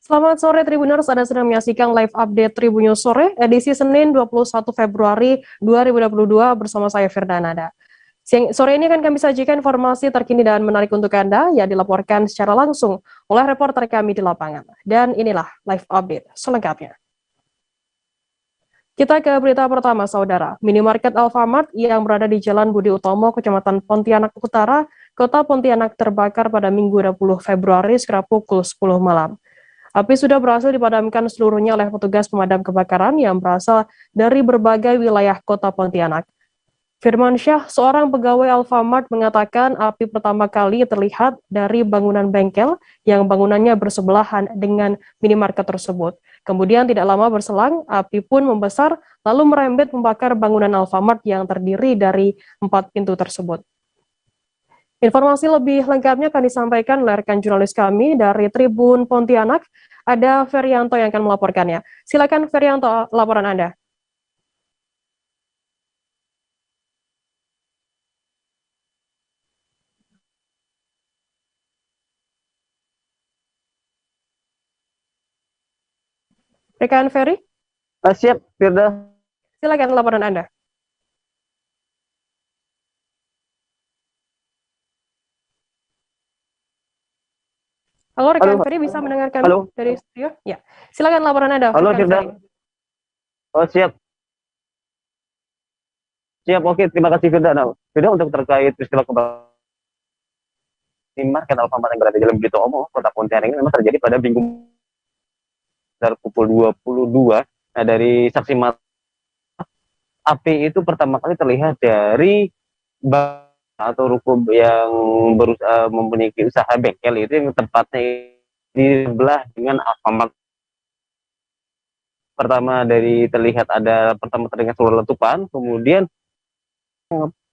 Selamat sore Tribuners, Anda sedang menyaksikan live update Tribunnews Sore, edisi Senin 21 Februari 2022 bersama saya Firdanada. Sore ini akan kami sajikan informasi terkini dan menarik untuk Anda yang dilaporkan secara langsung oleh reporter kami di lapangan. Dan inilah live update selengkapnya. Kita ke berita pertama, Saudara. Minimarket Alfamart yang berada di Jalan Budi Utomo, Kecamatan Pontianak Utara, Kota Pontianak terbakar pada Minggu 20 Februari sekitar pukul 10 malam. Api sudah berhasil dipadamkan seluruhnya oleh petugas pemadam kebakaran yang berasal dari berbagai wilayah Kota Pontianak. Firman Syah, seorang pegawai Alfamart, mengatakan api pertama kali terlihat dari bangunan bengkel yang bangunannya bersebelahan dengan minimarket tersebut. Kemudian tidak lama berselang, api pun membesar lalu merembet membakar bangunan Alfamart yang terdiri dari 4 pintu tersebut. Informasi lebih lengkapnya akan disampaikan oleh rekan jurnalis kami dari Tribun Pontianak, ada Ferianto yang akan melaporkannya. Silakan Ferianto, laporan Anda. Rekan Ferry? Siap, Firda. Silakan laporan Anda. Halo rekan Ferry, bisa mendengarkan dari studio? Ya, silakan laporan Anda. Halo Firda. Oh siap. Siap, oke, terima kasih Firda. Nah, Firda, untuk terkait peristiwa kebakaran minimarket Alfamart yang berada di Jalan Budi Utomo, Kota Pontianak ini memang terjadi pada Minggu sekitar pukul 22. Nah, dari saksi mata, api itu pertama kali terlihat dari atau ruko yang berusaha mempunyai usaha bengkel itu yang tempatnya di sebelah dengan Alfamart. Pertama terlihat suara letupan, kemudian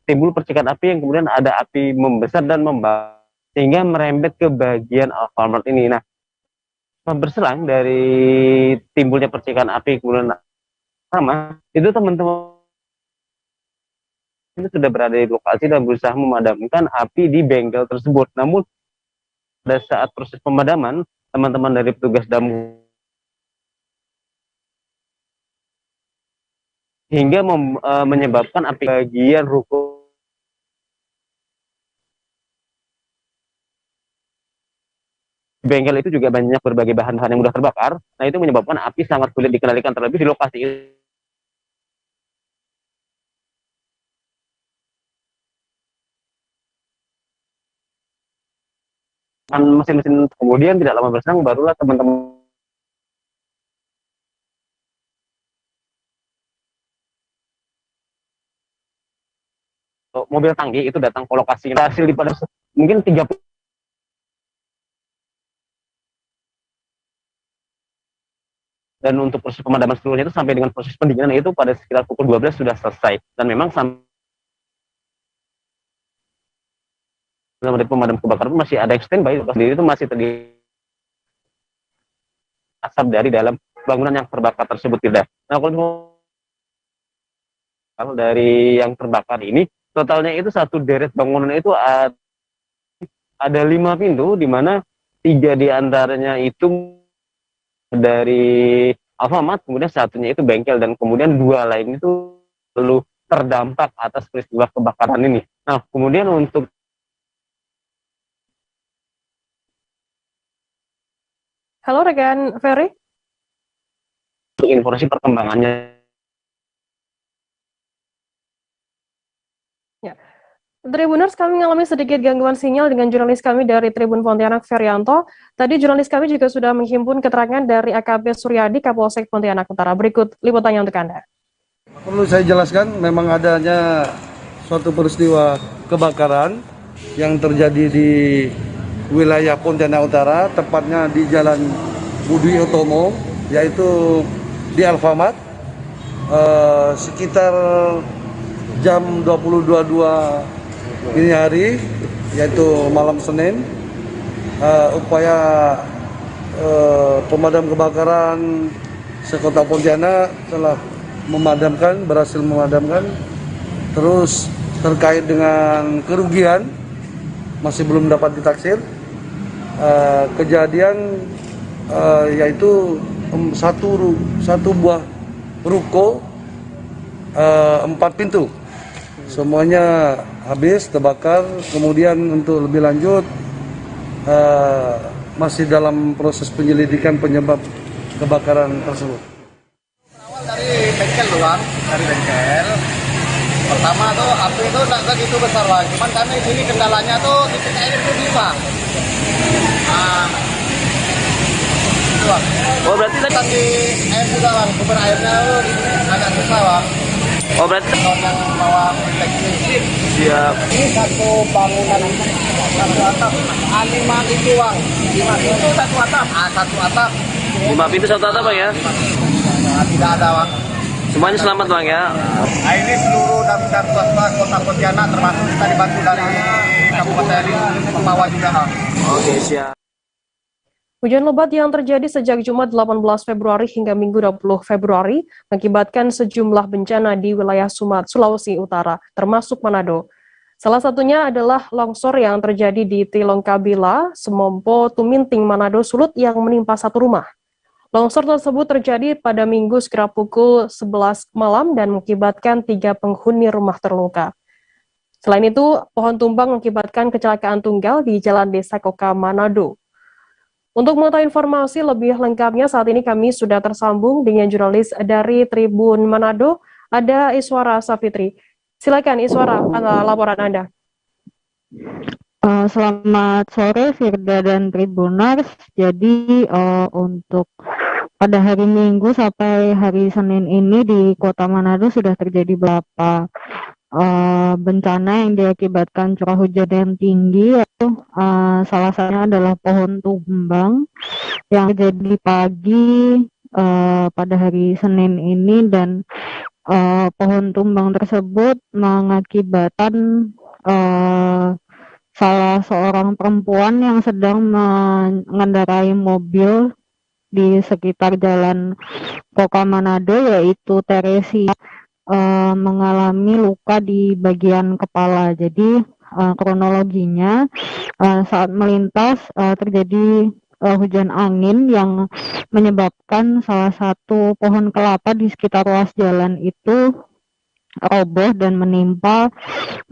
timbul percikan api yang kemudian ada api membesar dan membakar sehingga merembet ke bagian Alfamart ini. Nah, berselang dari timbulnya percikan api kemudian sama itu teman-teman itu sudah berada di lokasi dan berusaha memadamkan api di bengkel tersebut. Namun pada saat proses pemadaman, teman-teman dari petugas damkar hingga menyebabkan api bagian ruko bengkel itu juga banyak berbagai bahan-bahan yang mudah terbakar. Nah, itu menyebabkan api sangat sulit dikendalikan, terlebih di lokasi ini mesin-mesin. Kemudian tidak lama berselang barulah teman-teman mobil tangki itu datang ke lokasi. Hasil di pada mungkin 30 dan untuk proses pemadaman seluruhnya itu sampai dengan proses pendinginan itu pada sekitar pukul 12 sudah selesai. Dan memang dari pemadam kebakaran masih ada yang standby, sendiri itu masih terdiri asap dari dalam bangunan yang terbakar tersebut tidak. Nah, kalau dari yang terbakar ini totalnya itu satu deret bangunan itu ada 5 pintu, di mana 3 diantaranya itu dari Alfamart, kemudian satunya itu bengkel, dan kemudian 2 lain itu perlu terdampak atas peristiwa kebakaran ini. Nah, kemudian untuk Halo rekan Ferry. Informasi perkembangannya. Ya. Tribuners, kami mengalami sedikit gangguan sinyal dengan jurnalis kami dari Tribun Pontianak, Ferianto. Tadi jurnalis kami juga sudah menghimpun keterangan dari AKP Suryadi, Kapolsek Pontianak Utara. Berikut liputannya untuk Anda. Perlu saya jelaskan, memang adanya suatu peristiwa kebakaran yang terjadi di wilayah Pontianak Utara, tepatnya di Jalan Budi Utomo, yaitu di Alfamart, sekitar jam 20.22 ini hari, yaitu malam Senin. Upaya pemadam kebakaran sekota Pontianak telah berhasil memadamkan. Terus terkait dengan kerugian masih belum dapat ditaksir. Kejadian yaitu satu buah ruko 4 pintu. Semuanya habis terbakar. Kemudian untuk lebih lanjut masih dalam proses penyelidikan penyebab kebakaran tersebut. Awal dari bengkel doang, dari bengkel. Pertama tuh api itu nggak gitu besar lah, cuman kami sini kendalanya tuh titik air itu bisa. Nah, itu Bang. Oh berarti tadi. Kan di air juga Bang, sumber airnya tuh agak susah Bang. Oh berarti. Kalau yang bawa teknik. Siap. Ini satu bangunan, satu atap, 5 itu Bang. 5 itu satu atap, satu atap. 5 pintu satu atap Bang ya. Nah, tidak ada Bang. Semuanya selamat Bang ya. Nah, ini seluruh damkar swasta Kota Pontianak termasuk kita dibantu dari Kabupaten Pemawa juga. Oke siap. Hujan lebat yang terjadi sejak Jumat 18 Februari hingga Minggu 20 Februari mengakibatkan sejumlah bencana di wilayah Sulawesi Utara, termasuk Manado. Salah satunya adalah longsor yang terjadi di Tilongkabila, Semompo, Tuminting, Manado, Sulut yang menimpa satu rumah. Longsor tersebut terjadi pada Minggu sekitar pukul 11 malam dan mengakibatkan 3 penghuni rumah terluka. Selain itu, pohon tumbang mengakibatkan kecelakaan tunggal di Jalan Desa Koka, Manado. Untuk mengetahui informasi lebih lengkapnya, saat ini kami sudah tersambung dengan jurnalis dari Tribun Manado, ada Iswara Safitri. Silakan Iswara, laporan Anda. Selamat sore Firda dan Tribuners. Jadi untuk pada hari Minggu sampai hari Senin ini di Kota Manado sudah terjadi beberapa bencana yang diakibatkan curah hujan yang tinggi, yaitu salah satunya adalah pohon tumbang yang terjadi pagi pada hari Senin ini, dan pohon tumbang tersebut mengakibatkan salah seorang perempuan yang sedang mengendarai mobil di sekitar jalan Koka Manado, yaitu Teresia, mengalami luka di bagian kepala. Jadi kronologinya saat melintas terjadi hujan angin yang menyebabkan salah satu pohon kelapa di sekitar ruas jalan itu roboh dan menimpa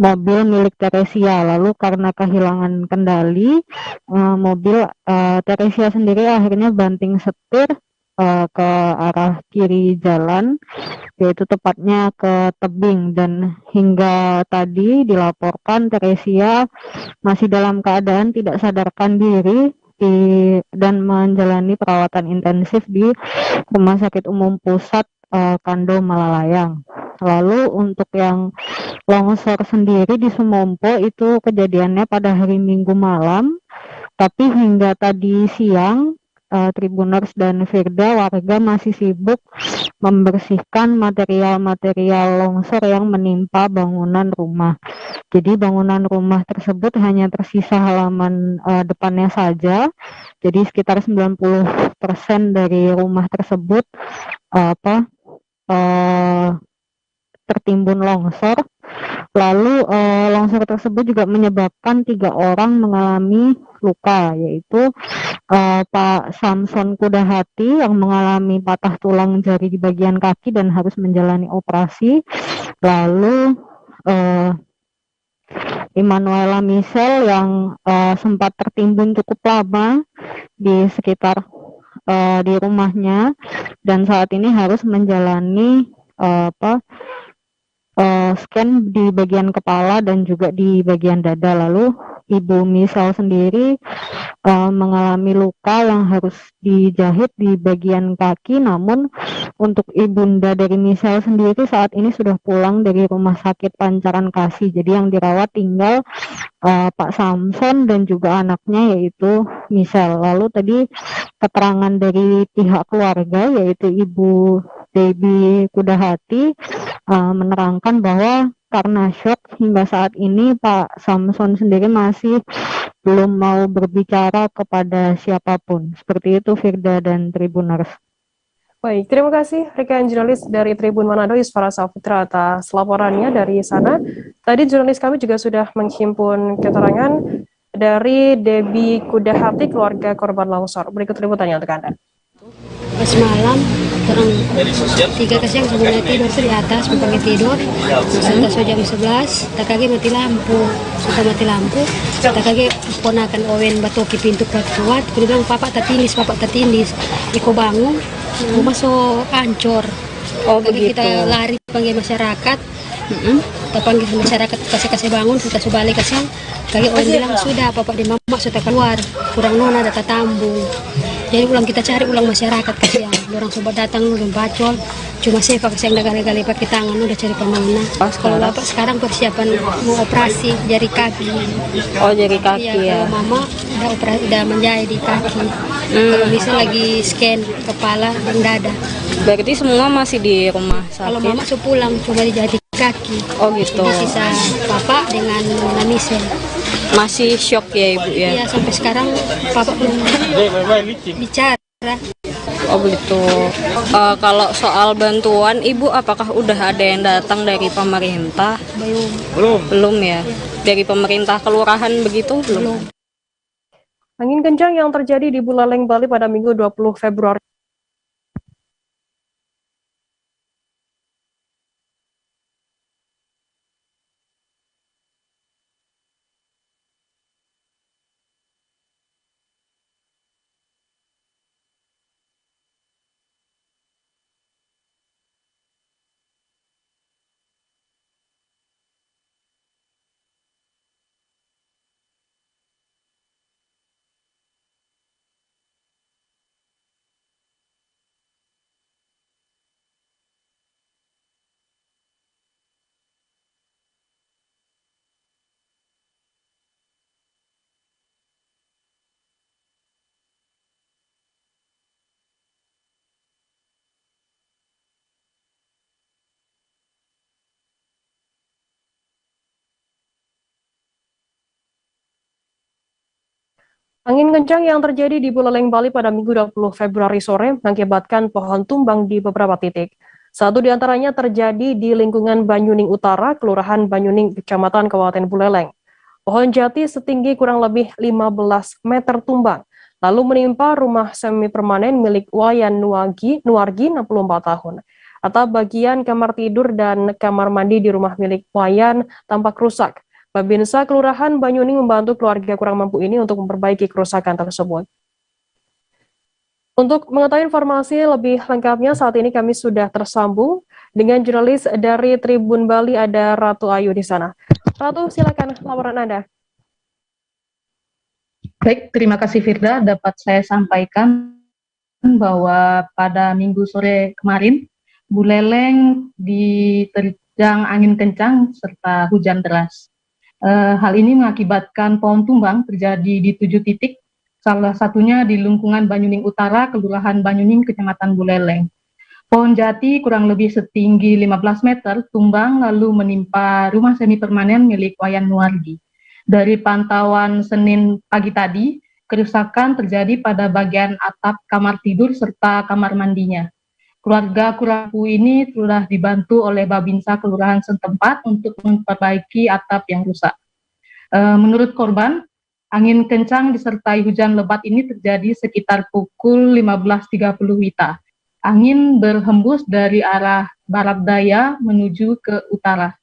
mobil milik Teresia. Lalu karena kehilangan kendali, mobil Teresia sendiri akhirnya banting setir ke arah kiri jalan, yaitu tepatnya ke tebing, dan hingga tadi dilaporkan Teresia masih dalam keadaan tidak sadarkan diri dan menjalani perawatan intensif di Rumah Sakit Umum Pusat Kando Malalayang. Lalu untuk yang longsor sendiri di Semompo itu kejadiannya pada hari Minggu malam, tapi hingga tadi siang Tribuners dan Firda, warga masih sibuk membersihkan material-material longsor yang menimpa bangunan rumah. Jadi bangunan rumah tersebut hanya tersisa halaman depannya saja. Jadi sekitar 90% dari rumah tersebut tertimbun longsor. Lalu longsor tersebut juga menyebabkan 3 orang mengalami luka, yaitu Pak Samson Kudahati yang mengalami patah tulang jari di bagian kaki dan harus menjalani operasi. Lalu Emanuela Michelle yang sempat tertimbun cukup lama di sekitar di rumahnya dan saat ini harus menjalani scan di bagian kepala dan juga di bagian dada. Lalu Ibu Michelle sendiri mengalami luka yang harus dijahit di bagian kaki, namun untuk ibunda dari Michelle sendiri saat ini sudah pulang dari Rumah Sakit Pancaran Kasih. Jadi yang dirawat tinggal Pak Samson dan juga anaknya, yaitu Michelle. Lalu tadi keterangan dari pihak keluarga, yaitu Ibu Debbie Kudahati, menerangkan bahwa karena shock hingga saat ini Pak Samson sendiri masih belum mau berbicara kepada siapapun. Seperti itu Firda dan Tribuners. Baik, terima kasih rekan jurnalis dari Tribun Manado Iswara Safitra atas laporannya dari sana. Tadi jurnalis kami juga sudah menghimpun keterangan dari Debbie Kudahati, keluarga korban longsor. Berikut liputannya untuk Anda. Pas malam orang 3 ke siang sebelum tidur di atas bukan tidur sudah jam 11 tak kage mati lampu sudah mati lampu tak kage ponakan Owen batoki pintu kuat dia bilang papa tertindis iko bangun rumah so ancor kita lari panggil masyarakat kita panggil masyarakat kasih bangun kita balik ke siang kage Owen bilang sudah papa di mama sudah keluar kurang nona data tambung. Jadi ulang kita cari ulang masyarakat kasihan. Orang sobat datang udah bacol, cuma saya pakai yang gali-gali pakai tangan udah cari kemana. Kalau bapak sekarang persiapan mau operasi jari kaki. Oh, jari kaki ya. Kalau mama udah menjahit di kaki. Kalau bisa lagi scan kepala dan dada. Berarti semua masih di rumah sakit? Kalau mama pulang cuma dijahit di kaki. Oh gitu. Jadi sisa papa dengan Namisel. Masih shock ya ibu ya? Iya sampai sekarang papa belum bicara. Oh begitu. Kalau soal bantuan ibu apakah udah ada yang datang dari pemerintah? Belum ya? Dari pemerintah kelurahan begitu? Belum. Angin kencang yang terjadi di Buleleng, Bali pada Minggu 20 Februari. Angin kencang yang terjadi di Buleleng, Bali pada Minggu 20 Februari sore mengakibatkan pohon tumbang di beberapa titik. Satu di antaranya terjadi di lingkungan Banyuning Utara, Kelurahan Banyuning, Kecamatan Kabupaten Buleleng. Pohon jati setinggi kurang lebih 15 meter tumbang, lalu menimpa rumah semi permanen milik Wayan Nuargi, 64 tahun. Atap bagian kamar tidur dan kamar mandi di rumah milik Wayan tampak rusak. Babinsa Kelurahan Banyuning membantu keluarga kurang mampu ini untuk memperbaiki kerusakan tersebut. Untuk mengetahui informasi lebih lengkapnya, saat ini kami sudah tersambung dengan jurnalis dari Tribun Bali, ada Ratu Ayu di sana. Ratu, silakan laporan Anda. Baik, terima kasih Firda. Dapat saya sampaikan bahwa pada Minggu sore kemarin, Buleleng diterjang angin kencang serta hujan deras. Hal ini mengakibatkan pohon tumbang terjadi di 7 titik, salah satunya di lingkungan Banyuning Utara, Kelurahan Banyuning, Kecamatan Buleleng. Pohon jati kurang lebih setinggi 15 meter tumbang lalu menimpa rumah semi permanen milik Wayan Nuargi. Dari pantauan Senin pagi tadi, kerusakan terjadi pada bagian atap kamar tidur serta kamar mandinya. Keluarga kurang mampu ini telah dibantu oleh Babinsa Kelurahan setempat untuk memperbaiki atap yang rusak. Menurut korban, angin kencang disertai hujan lebat ini terjadi sekitar pukul 15.30 WITA. Angin berhembus dari arah barat daya menuju ke utara.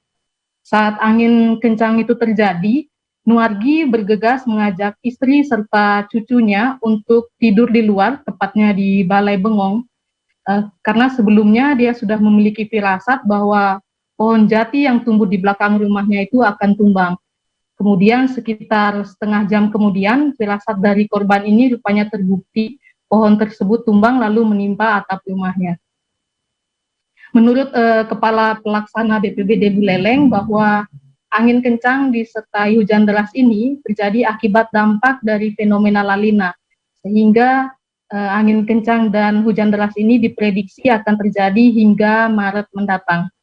Saat angin kencang itu terjadi, Nuargi bergegas mengajak istri serta cucunya untuk tidur di luar, tepatnya di Balai Bengong, karena sebelumnya dia sudah memiliki firasat bahwa pohon jati yang tumbuh di belakang rumahnya itu akan tumbang. Kemudian sekitar setengah jam kemudian, firasat dari korban ini rupanya terbukti, pohon tersebut tumbang lalu menimpa atap rumahnya. Menurut Kepala Pelaksana BPBD Buleleng bahwa angin kencang disertai hujan deras ini terjadi akibat dampak dari fenomena La Nina, sehingga angin kencang dan hujan deras ini diprediksi akan terjadi hingga Maret mendatang.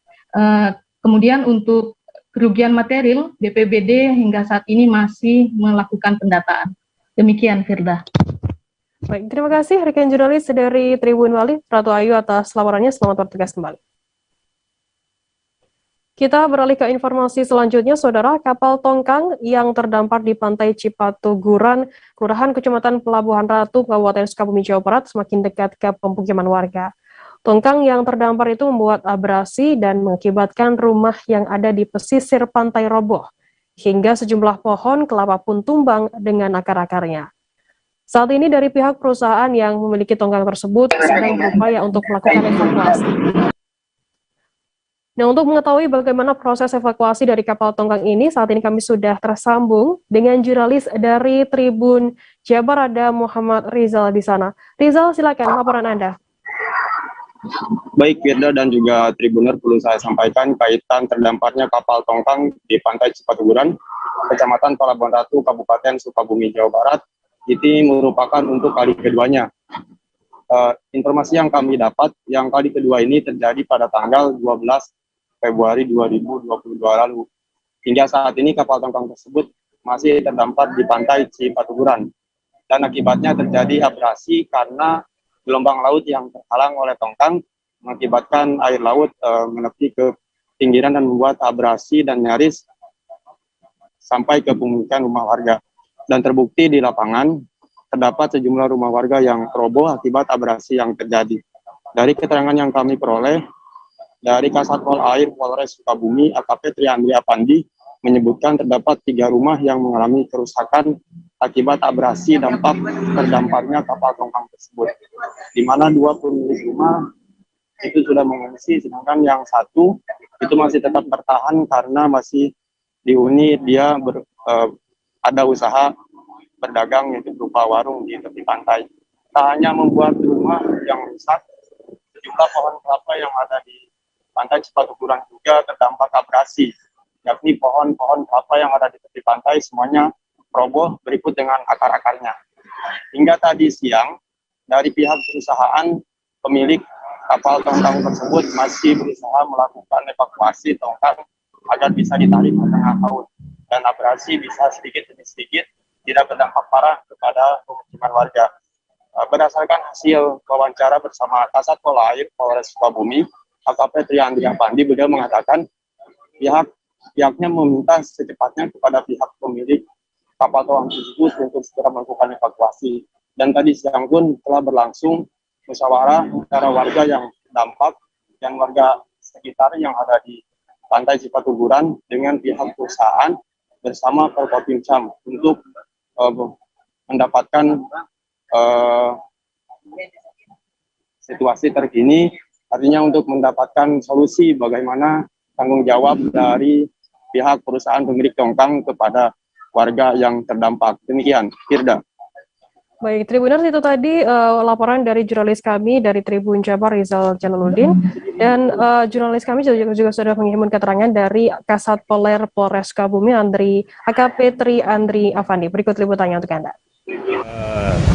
Kemudian untuk kerugian material, BPBD hingga saat ini masih melakukan pendataan. Demikian, Firda. Baik, terima kasih rekan jurnalis dari Tribun Bali, Ratu Ayu atas laporannya. Selamat bertugas kembali. Kita beralih ke informasi selanjutnya, Saudara. Kapal tongkang yang terdampar di pantai Cipatuguran, Kelurahan Kecamatan Pelabuhan Ratu, Kabupaten Sukabumi, Jawa Barat, semakin dekat ke pemukiman warga. Tongkang yang terdampar itu membuat abrasi dan mengakibatkan rumah yang ada di pesisir pantai roboh, hingga sejumlah pohon kelapa pun tumbang dengan akar-akarnya. Saat ini dari pihak perusahaan yang memiliki tongkang tersebut sedang berupaya untuk melakukan evakuasi. Nah, untuk mengetahui bagaimana proses evakuasi dari kapal tongkang ini, saat ini kami sudah tersambung dengan jurnalis dari Tribun Jabar, ada Muhammad Rizal di sana. Rizal, silakan laporan Anda. Baik, Firda dan juga Tribuner, perlu saya sampaikan kaitan terdamparnya kapal tongkang di pantai Cipatuguran, Kecamatan Pelabuhan Ratu, Kabupaten Sukabumi, Jawa Barat. Ini merupakan untuk kali keduanya. Informasi yang kami dapat, yang kali kedua ini terjadi pada tanggal 12 Februari 2022 lalu. Hingga saat ini kapal tongkang tersebut masih terdampar di pantai Cipatuguran. Dan akibatnya terjadi abrasi karena gelombang laut yang terhalang oleh tongkang mengakibatkan air laut menepi ke pinggiran dan membuat abrasi dan nyaris sampai ke pemukiman rumah warga. Dan terbukti di lapangan terdapat sejumlah rumah warga yang roboh akibat abrasi yang terjadi. Dari keterangan yang kami peroleh dari Kasat Pol Air Polres Sukabumi, AKP Triandri Apandi, menyebutkan terdapat 3 rumah yang mengalami kerusakan akibat abrasi dampak terdamparnya kapal tongkang tersebut, di mana 2 pemilik rumah itu sudah mengungsi, sedangkan yang 1 itu masih tetap bertahan karena masih dihuni dia ada usaha berdagang, yaitu berupa warung di tepi pantai. Tak hanya membuat rumah yang rusak, sejumlah pohon kelapa yang ada di pantai Cipatuguran juga terdampak abrasi, yakni pohon-pohon kelapa yang ada di tepi pantai semuanya roboh berikut dengan akar-akarnya. Hingga tadi siang, dari pihak perusahaan pemilik kapal tongkang tersebut masih berusaha melakukan evakuasi tongkang agar bisa ditarik ke tengah laut, dan abrasi bisa sedikit demi sedikit tidak berdampak parah kepada pemukiman warga. Berdasarkan hasil wawancara bersama Kasat Pol Air Polres Sukabumi, AKP Triandri Apandi, beliau mengatakan pihaknya meminta secepatnya kepada pihak pemilik kapal tongkang tersebut untuk segera melakukan evakuasi. Dan tadi siang pun telah berlangsung musyawarah antara warga yang terdampak dan warga sekitar yang ada di pantai Cipatuguran dengan pihak perusahaan bersama Forkopimcam untuk mendapatkan situasi terkini, artinya untuk mendapatkan solusi bagaimana tanggung jawab dari pihak perusahaan pemilik tongkang kepada warga yang terdampak. Demikian, Firda. Baik, Tribuners, itu tadi laporan dari jurnalis kami dari Tribun Jabar, Rizal Jalaluddin, dan jurnalis kami juga sudah menghimpun keterangan dari Kasat Poler Polres Sukabumi, AKP Triandri Apandi. Berikut liputannya untuk Anda.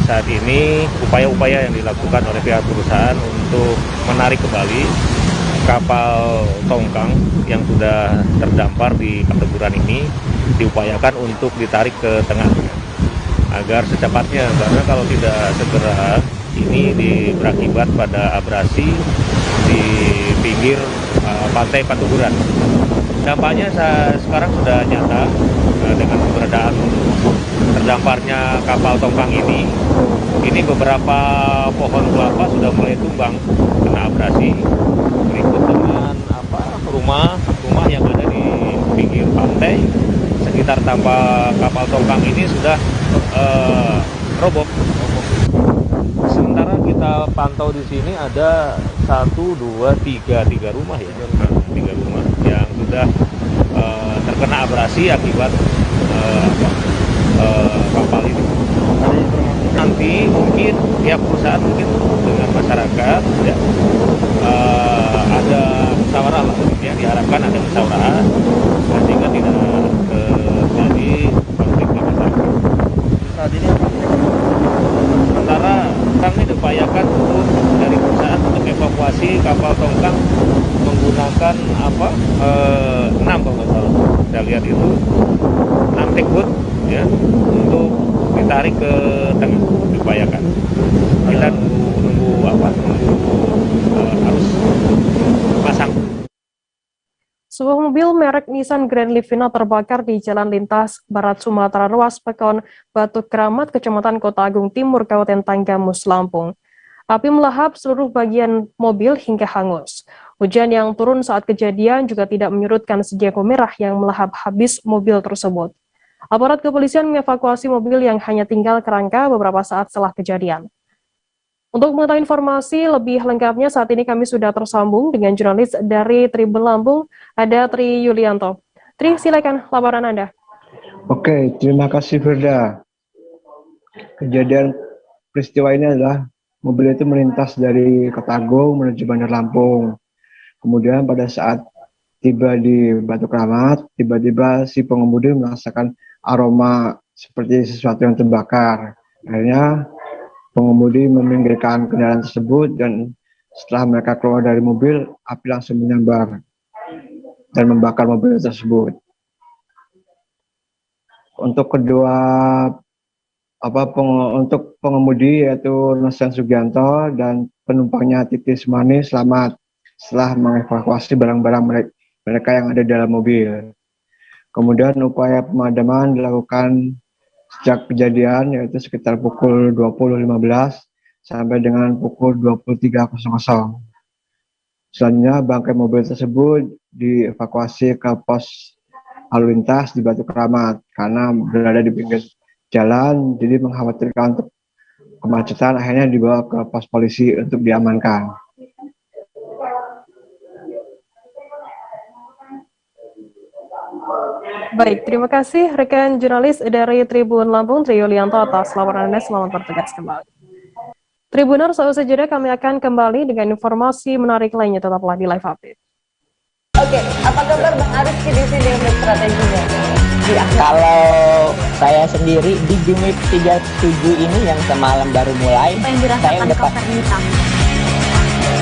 Saat ini upaya-upaya yang dilakukan oleh pihak perusahaan untuk menarik kembali kapal tongkang yang sudah terdampar di Cipatuguran ini diupayakan untuk ditarik ke tengah agar secepatnya, karena kalau tidak segera ini berakibat pada abrasi di pinggir pantai Cipatuguran. Dampaknya sekarang sudah nyata dengan keberadaan terdamparnya kapal tongkang ini beberapa pohon kelapa sudah mulai tumbang kena abrasi. Berikut dengan rumah yang ada di pinggir pantai sekitar kapal tongkang ini sudah roboh. Sementara kita pantau di sini ada 1, 2, 3 rumah ya, 3 rumah yang sudah terkena abrasi akibat kapal ini. Nanti mungkin pihak perusahaan dengan masyarakat ya, ada musyawarah lah, ya, diharapkan ada musyawarah sehingga tidak terjadi konflik di masyarakat. Saat ini sementara kami diupayakan untuk dari perusahaan untuk evakuasi kapal tongkang menggunakan 6 kalau nggak salah, saya lihat itu 6 tekbut ya, untuk ditarik ke tengah, diupayakan. Kita nunggu arus pasang. Sebuah mobil merek Nissan Grand Livina terbakar di Jalan Lintas Barat Sumatera Ruas Pekon Batu Keramat, Kecamatan Kota Agung Timur, Kabupaten Tanggamus, Lampung. Api melahap seluruh bagian mobil hingga hangus. Hujan yang turun saat kejadian juga tidak menyurutkan sejako merah yang melahap habis mobil tersebut. Aparat kepolisian mengevakuasi mobil yang hanya tinggal kerangka beberapa saat setelah kejadian. Untuk mengetahui informasi lebih lengkapnya, saat ini kami sudah tersambung dengan jurnalis dari Tribun Lampung, ada Tri Yulianto. Tri, silakan laporan Anda. Oke, terima kasih Firda. Kejadian peristiwa ini adalah mobil itu melintas dari Kota Agung menuju Bandar Lampung. Kemudian pada saat tiba di Batu Keramat, tiba-tiba si pengemudi merasakan aroma seperti sesuatu yang terbakar. Akhirnya pengemudi meminggirkan kendaraan tersebut dan setelah mereka keluar dari mobil, api langsung menyambar dan membakar mobil tersebut. Untuk untuk pengemudi yaitu Nosen Sugianto dan penumpangnya Titi Sumani selamat setelah mengevakuasi barang-barang mereka yang ada di dalam mobil. Kemudian upaya pemadaman dilakukan sejak kejadian yaitu sekitar pukul 20.15 sampai dengan pukul 23.00. Selanjutnya bangkai mobil tersebut dievakuasi ke pos lalu lintas di Batu Keramat karena berada di pinggir jalan, jadi mengkhawatirkan untuk kemacetan, akhirnya dibawa ke pos polisi untuk diamankan. Baik, terima kasih rekan jurnalis dari Tribun Lampung, Tri Yulianto atas laporan Anda. Selamat bertugas kembali. Tribuner, seusai jeda kami akan kembali dengan informasi menarik lainnya, tetaplah di Live Update. Oke, apa kabar Bang Arif di sini untuk strateginya? Kalau saya sendiri di Jumip 37 ini yang semalam baru mulai, saya udah pasti.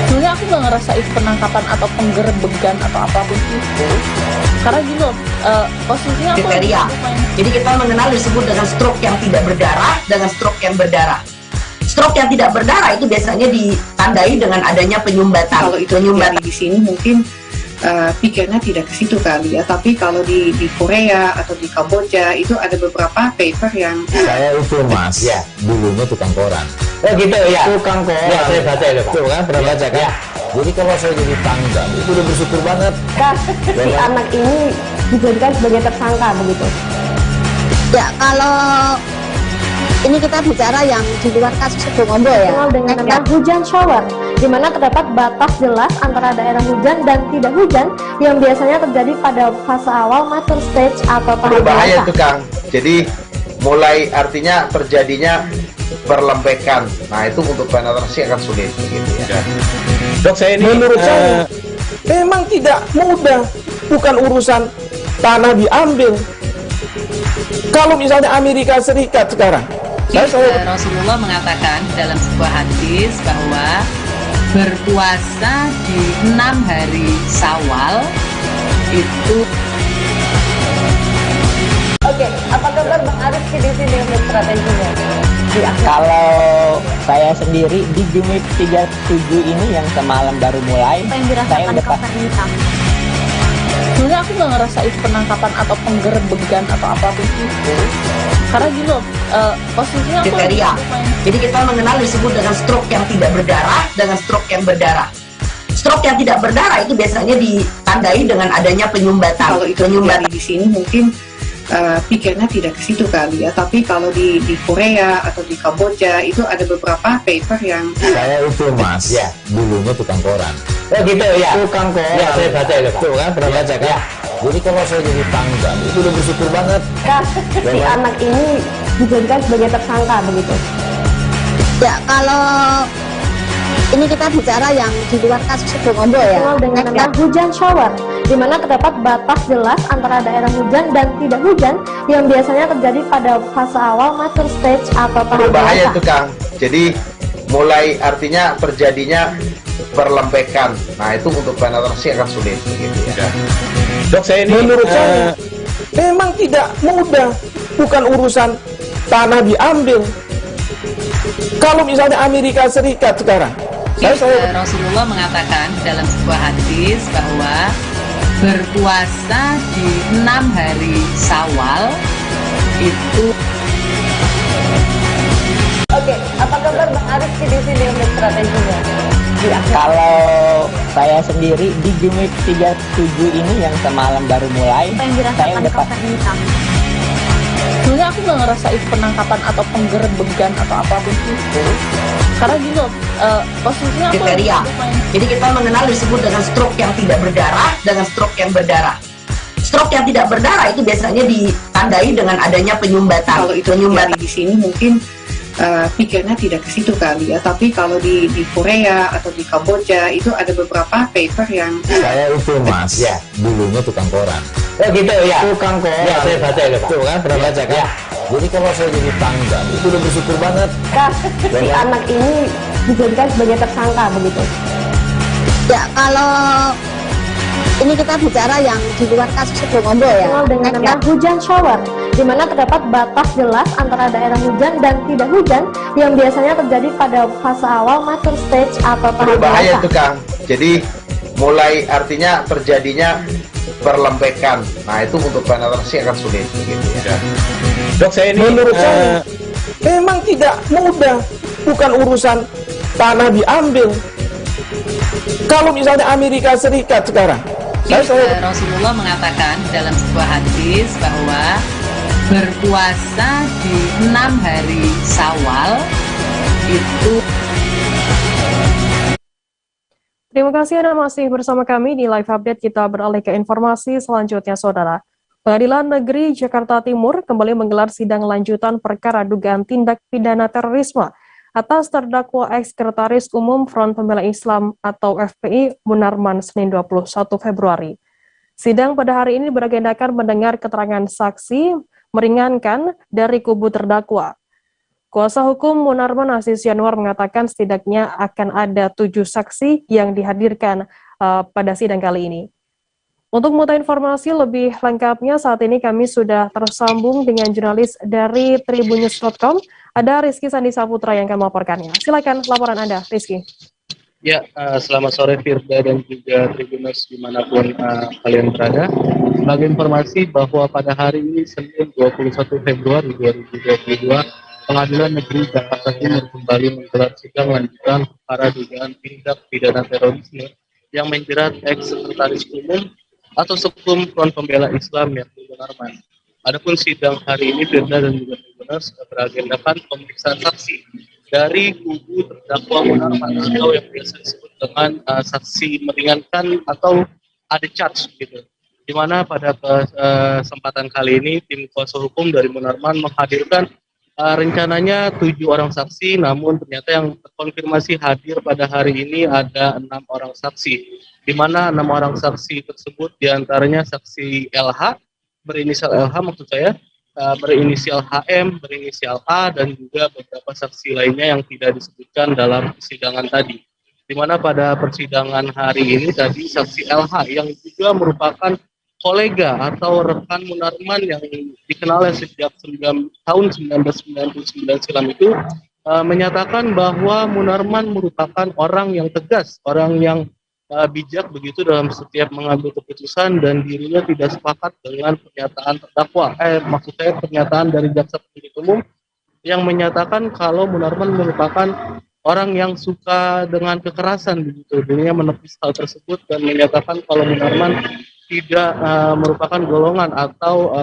Sebenarnya aku nggak ngerasain penangkapan atau penggerbegan atau apapun itu, karena gini loh, posisinya aku kriteria. Jadi kita mengenal disebut dengan stroke yang tidak berdarah dengan stroke yang berdarah. Stroke yang tidak berdarah itu biasanya ditandai dengan adanya penyumbatan. Kalau itu penyumbatan di sini mungkin pikirnya tidak ke situ kali ya, tapi kalau di Korea atau di Kamboja itu ada beberapa paper yang saya itu mas, ya dulunya tukang koran. Oh gitu ya, tukang koran. Ya, saya baca itu Pak. Tuh kan, pernah baca kan? Ya. Jadi kalau saya jadi tanggal itu udah bersyukur banget. Si anak ini dijadikan sebagai tersangka begitu. Ya, kalau ini kita bicara yang di luar kasus Situbondo ya. Dengan nama hujan shower, di mana terdapat batas jelas antara daerah hujan dan tidak hujan yang biasanya terjadi pada fase awal mature stage atau tahap berbahaya itu Kang. Jadi mulai artinya terjadinya perlembekan. Nah itu untuk penetrasi akan sulit begitu ya. Dok, saya ini menurut saya memang tidak mudah, bukan urusan tanah diambil. Kalau misalnya Amerika Serikat sekarang, Rasulullah mengatakan dalam sebuah hadis bahwa berpuasa di 6 hari Syawal itu. Oke, apa kabar Bang Arif di sini untuk strateginya? Kalau saya sendiri di Jumip 37 ini yang semalam baru mulai, saya udah pasti. Sebenarnya aku nggak ngerasain penangkapan atau penggerbegan atau apapun itu, karena gini loh, posisinya aku kriteria. Jadi kita mengenal disebut dengan stroke yang tidak berdarah dengan stroke yang berdarah. Stroke yang tidak berdarah itu biasanya ditandai dengan adanya penyumbatan. Kalau itu penyumbatan di sini mungkin pikirnya tidak ke situ kali ya, tapi kalau di Korea atau di Kamboja itu ada beberapa paper yang saya itu mas, ya dulunya tukang koran. Oh gitu ya, tukang koran. Ya, saya baca itu Pak. Tuh kan, pernah baca kan? Ya. Jadi kalau saya jadi tanggal itu udah bersyukur banget. Si anak ini dijadikan sebagai tersangka begitu. Ya, kalau ini kita bicara yang di luar kasus Situbondo ya. Dengan nama hujan shower, di mana terdapat batas jelas antara daerah hujan dan tidak hujan yang biasanya terjadi pada fase awal mature stage atau tahap berbahaya itu Kang. Jadi mulai artinya terjadinya perlembekan. Nah itu untuk penetrasi akan sulit begitu ya. Dok, saya ini menurut saya memang tidak mudah, bukan urusan tanah diambil. Kalau misalnya Amerika Serikat sekarang, Rasulullah mengatakan dalam sebuah hadis bahwa berpuasa di 6 hari Syawal itu. Oke, apa kabar Bang Arifki di sini untuk strateginya? Kalau saya sendiri di Jumit 37 ini yang semalam baru mulai, Apa yang saya dirasakan udah Kapten Hitam? Sebenarnya aku nggak ngerasa itu penangkapan atau penggerebegan atau apapun itu. Karena gini loh, posisinya aku kriteria. Jadi kita mengenal disebut dengan stroke yang tidak berdarah dengan stroke yang berdarah. Stroke yang tidak berdarah itu biasanya ditandai dengan adanya penyumbatan. Kalau itu penyumbatan di sini mungkin pikirnya tidak ke situ kali ya, tapi kalau di Korea atau di Kamboja itu ada beberapa paper yang Saya itu mas, ya dulunya tukang koran. Oh gitu ya. Tukang koran. Ya, saya baca itu Pak. Tuh kan, pernah baca kan? Ya. Jadi kalau saya jadi pangdam itu udah bersyukur banget. Si anak ini dijadikan sebagai tersangka begitu. Ya, kalau ini kita bicara yang di luar kasus Sebelum Ombol ya. Dengan nama hujan shower, di mana terdapat batas jelas antara daerah hujan dan tidak hujan yang biasanya terjadi pada fase awal mature stage atau tahap Berbahaya dewasa. itu Kang. Jadi mulai artinya terjadinya perlembekan. Nah itu untuk penetrasi akan sulit gitu ya. Dok, saya ini menurut saya memang tidak mudah, bukan urusan tanah diambil. Kalau misalnya Amerika Serikat sekarang, Rasulullah mengatakan dalam sebuah hadis bahwa berpuasa di 6 hari Syawal itu. Terima kasih Anda masih bersama kami di Live Update. Kita beralih ke informasi selanjutnya, Saudara. Pengadilan Negeri Jakarta Timur kembali menggelar sidang lanjutan perkara dugaan tindak pidana terorisme atas terdakwa Ex-Sekretaris Umum Front Pembela Islam atau FPI Munarman Senin 21 Februari. Sidang pada hari ini beragendakan mendengar keterangan saksi meringankan dari kubu terdakwa. Kuasa hukum Munarman Aziz Yanuar mengatakan setidaknya akan ada 7 saksi yang dihadirkan pada sidang kali ini. Untuk mengetahui informasi lebih lengkapnya, saat ini kami sudah tersambung dengan jurnalis dari tribunnews.com, ada Rizky Sandi Saputra yang akan melaporkannya. Silakan laporan Anda, Rizky. Ya, selamat sore Firda dan juga Tribunnews dimanapun kalian berada. Sebagai informasi bahwa pada hari ini Senin 21 Februari 2022, Pengadilan Negeri Jakarta Timur kembali menggelar sidang lanjutan perkara dugaan tindak pidana terorisme yang menjerat Ex-Sekretaris Umum atau Sekum Front Pembela Islam yakni Munarman. Adapun sidang hari ini Firda dan juga Tribunnews beragendakan pemeriksaan saksi dari kubu terdakwa Munarman atau yang biasa disebut dengan saksi meringankan atau ada charge gitu. Di mana pada kesempatan kali ini tim kuasa hukum dari Munarman menghadirkan rencananya 7 orang saksi, namun ternyata yang terkonfirmasi hadir pada hari ini ada 6 orang saksi, di mana 6 orang saksi tersebut diantaranya saksi LH, berinisial LH maksud saya, berinisial HM, berinisial A, dan juga beberapa saksi lainnya yang tidak disebutkan dalam persidangan tadi. Di mana pada persidangan hari ini tadi saksi LH yang juga merupakan kolega atau rekan Munarman yang dikenal sejak tahun 1999 silam itu menyatakan bahwa Munarman merupakan orang yang tegas, orang yang bijak begitu dalam setiap mengambil keputusan dan dirinya tidak sepakat dengan pernyataan terdakwa. Maksud saya pernyataan dari jaksa penuntut umum yang menyatakan kalau Munarman merupakan orang yang suka dengan kekerasan begitu. Dirinya menepis hal tersebut dan menyatakan kalau Munarman tidak merupakan golongan atau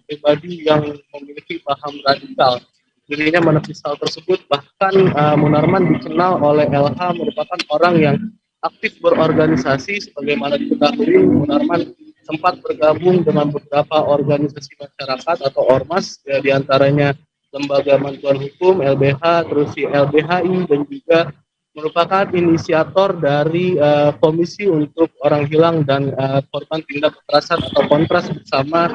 pribadi yang memiliki paham radikal. Dirinya menepis hal tersebut, bahkan Munarman dikenal oleh LH merupakan orang yang aktif berorganisasi. Sebagaimana diketahui, Munarman sempat bergabung dengan beberapa organisasi masyarakat atau ormas, ya, diantaranya Lembaga Bantuan Hukum, LBH, terus si LBHI, dan juga merupakan inisiator dari Komisi untuk Orang Hilang dan Korban Tindak Kekerasan atau Kontras bersama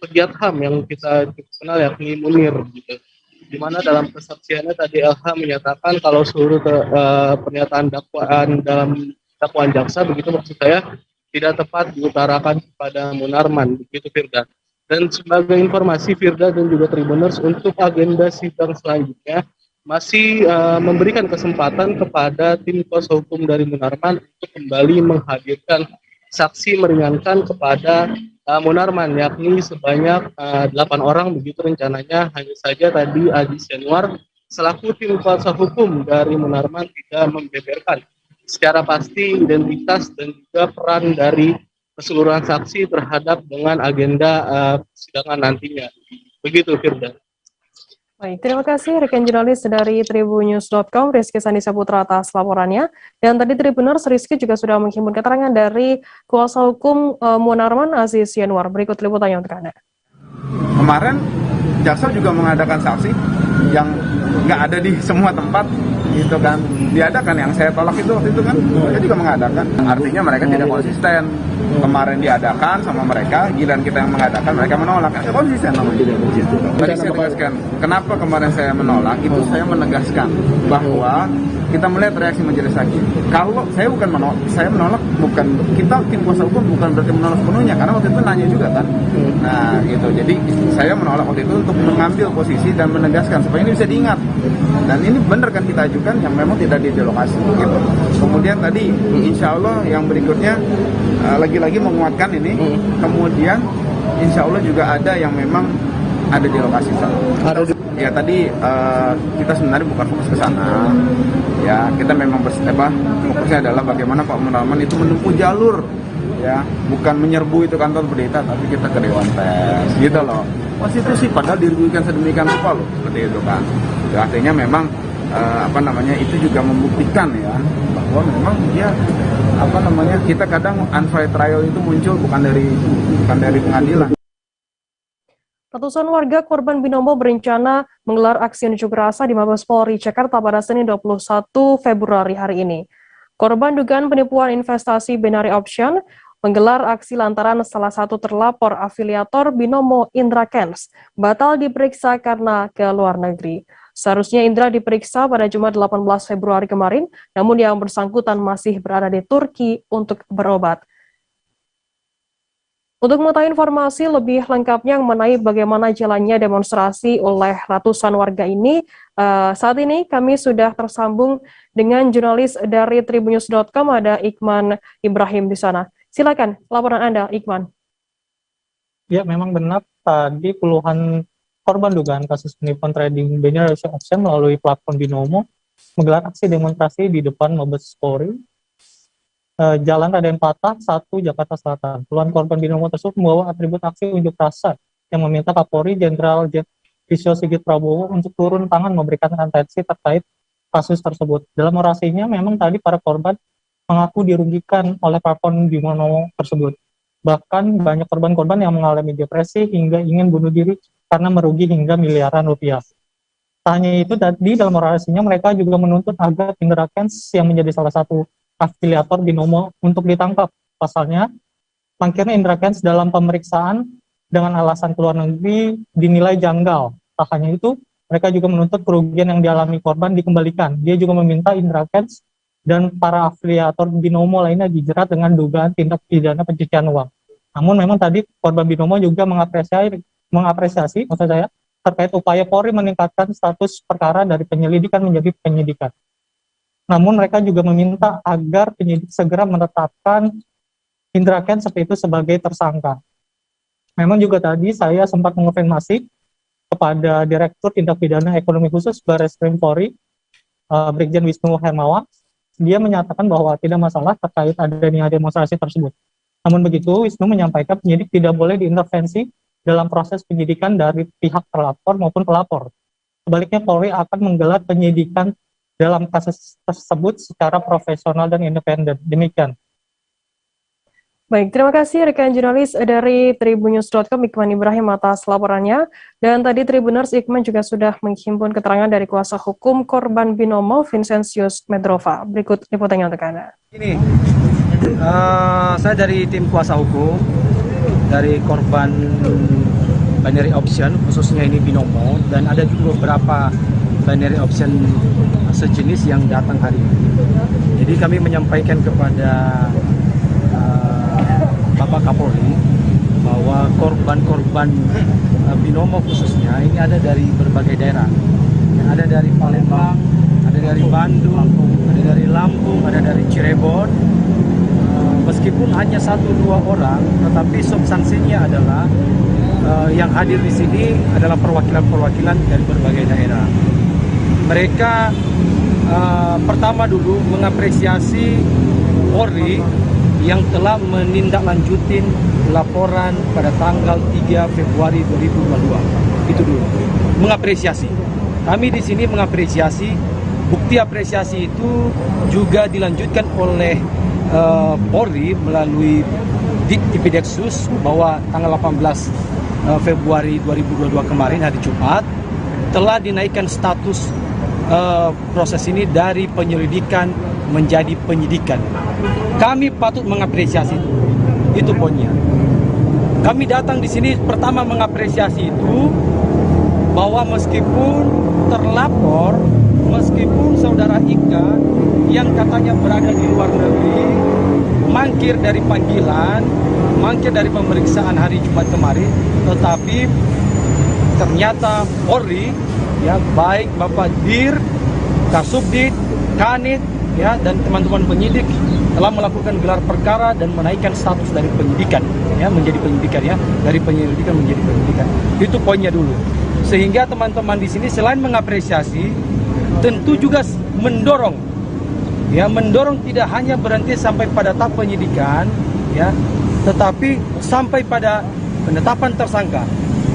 pegiat HAM yang kita kenal yakni Munir gitu. Di mana dalam kesaksiannya tadi LH menyatakan kalau seluruh pernyataan dakwaan dalam dakwaan jaksa begitu maksud saya tidak tepat diutarakan kepada Munarman begitu Firda. Dan sebagai informasi Firda dan juga Tribuners, untuk agenda sidang selanjutnya masih memberikan kesempatan kepada tim kuasa hukum dari Munarman untuk kembali menghadirkan saksi meringankan kepada Munarman, yakni sebanyak 8 orang. Begitu rencananya, hanya saja tadi Adi Sianwar selaku tim kuasa hukum dari Munarman tidak membeberkan secara pasti identitas dan juga peran dari keseluruhan saksi terhadap dengan agenda persidangan nantinya. Begitu, Firda. Baik, terima kasih rekan jurnalis dari tribunnews.com, Rizky Sandisa Putra atas laporannya. Dan tadi Tribuners, Rizky juga sudah menghimpun keterangan dari kuasa hukum Munarman, Aziz Sianwar. Berikut liputannya untuk Anda. Kemarin jaksa juga mengadakan saksi yang nggak ada di semua tempat, gitu kan. Diadakan, yang saya tolak itu waktu itu kan, mereka juga mengadakan. Artinya mereka tidak konsisten. Kemarin diadakan sama mereka, giliran kita yang mengadakan, mereka menolak. Kan konsisten namanya. Tadi saya tegaskan, kenapa kemarin saya menolak, itu saya menegaskan bahwa kita melihat reaksi majelis hakim. Kalau saya bukan menolak, saya menolak bukan, kita tim kuasa hukum bukan berarti menolak sepenuhnya, karena waktu itu nanya juga kan. Nah gitu, jadi saya menolak waktu itu untuk mengambil posisi dan menegaskan supaya ini bisa diingat. Dan ini benar kan kita ajukan yang memang tidak di lokasi gitu. Kemudian tadi insya Allah yang berikutnya lagi-lagi menguatkan ini, kemudian insya Allah juga ada yang memang ada di lokasi sana. Ya tadi kita sebenarnya bukan fokus ke sana. Ya kita memang fokusnya adalah bagaimana Pak Munarman itu menempuh jalur, ya bukan menyerbu itu kantor berita, tapi kita ke Dewan Pers, gitu loh. Konstitusi padahal dirugikan sedemikian rupa loh, seperti itu kan. Ya, artinya memang itu juga membuktikan ya bahwa memang dia kita kadang unfair trial itu muncul bukan dari pengadilan. Ratusan warga korban Binomo berencana menggelar aksi unjuk rasa di Mabes Polri Jakarta pada Senin 21 Februari hari ini. Korban dugaan penipuan investasi binary option menggelar aksi lantaran salah satu terlapor afiliator Binomo, Indra Kents, batal diperiksa karena ke luar negeri. Seharusnya Indra diperiksa pada Jumat 18 Februari kemarin, namun yang bersangkutan masih berada di Turki untuk berobat. Untuk mengetahui informasi lebih lengkapnya mengenai bagaimana jalannya demonstrasi oleh ratusan warga ini, saat ini kami sudah tersambung dengan jurnalis dari tribunnews.com, ada Iqman Ibrahim di sana. Silakan laporan Anda, Iqman. Ya, memang benar tadi puluhan korban dugaan kasus penipuan trading binary option melalui platform Binomo menggelar aksi demonstrasi di depan Mabes Polri, Jalan Raden Patah 1, Jakarta Selatan. Puluhan korban Binomo tersebut membawa atribut aksi unjuk rasa yang meminta Kapolri Jenderal Listio Sigit Prabowo untuk turun tangan memberikan atensi terkait kasus tersebut. Dalam orasinya memang tadi para korban mengaku dirugikan oleh platform Binomo tersebut. Bahkan banyak korban-korban yang mengalami depresi hingga ingin bunuh diri karena merugi hingga miliaran rupiah. Tak hanya itu, tadi dalam orasinya mereka juga menuntut agar Indra Kents yang menjadi salah satu afiliator Binomo untuk ditangkap. Pasalnya, mangkirnya Indra Kents dalam pemeriksaan dengan alasan keluar negeri dinilai janggal. Tak hanya itu, mereka juga menuntut kerugian yang dialami korban dikembalikan. Dia juga meminta Indra Kents dan para afiliator Binomo lainnya dijerat dengan dugaan tindak pidana pencucian uang. Namun memang tadi korban Binomo juga mengapresiasi maksud saya terkait upaya Polri meningkatkan status perkara dari penyelidikan menjadi penyidikan. Namun mereka juga meminta agar penyidik segera menetapkan Indra Kents seperti itu sebagai tersangka. Memang juga tadi saya sempat mengonfirmasi kepada Direktur Tindak Pidana Ekonomi Khusus Barreskrim Polri, Brigjen Wisnu Hermawan. Dia menyatakan bahwa tidak masalah terkait adanya demonstrasi tersebut. Namun begitu, Wisnu menyampaikan penyidik tidak boleh diintervensi dalam proses penyidikan dari pihak terlapor maupun pelapor. Sebaliknya, Polri akan menggelar penyidikan dalam kasus tersebut secara profesional dan independen. Demikian. Baik, terima kasih rekan jurnalis dari tribunnews.com Iqman Ibrahim atas laporannya. Dan tadi Tribuners, Iqman juga sudah menghimpun keterangan dari kuasa hukum korban Binomo, Vincentius Medrova. Berikut liputannya untuk Anda. Ini, saya dari tim kuasa hukum dari korban binary option, khususnya ini Binomo, dan ada juga beberapa binary option sejenis yang datang hari ini. Jadi kami menyampaikan kepada Bapak Kapolri bahwa korban-korban Binomo khususnya ini ada dari berbagai daerah. Ada dari Palembang, ada dari Bandung, ada dari Lampung, ada dari Cirebon. Meskipun hanya 1-2 orang, tetapi substansinya adalah yang hadir di sini adalah perwakilan-perwakilan dari berbagai daerah. Mereka pertama dulu mengapresiasi Polri yang telah menindaklanjutin laporan pada tanggal 3 Februari 2022. Itu dulu. Mengapresiasi. Kami di sini mengapresiasi, bukti apresiasi itu juga dilanjutkan oleh Polri melalui Dikdiksus bahwa tanggal 18 Februari 2022 kemarin hari Jumat telah dinaikkan status proses ini dari penyelidikan menjadi penyidikan. Kami patut mengapresiasi itu poinnya. Kami datang di sini pertama mengapresiasi itu bahwa meskipun terlapor, meskipun saudara Ika yang katanya berada di luar negeri mangkir dari panggilan, mangkir dari pemeriksaan hari Jumat kemarin, tetapi ternyata Polri, ya baik Bapak Dir, Kasubdit, Kanit, ya dan teman-teman penyidik telah melakukan gelar perkara dan menaikkan status dari penyidikan, ya menjadi penyidikan, ya dari penyelidikan menjadi penyidikan. Itu poinnya dulu. Sehingga teman-teman di sini selain mengapresiasi, tentu juga mendorong, ya mendorong tidak hanya berhenti sampai pada tahap penyidikan, ya, tetapi sampai pada penetapan tersangka.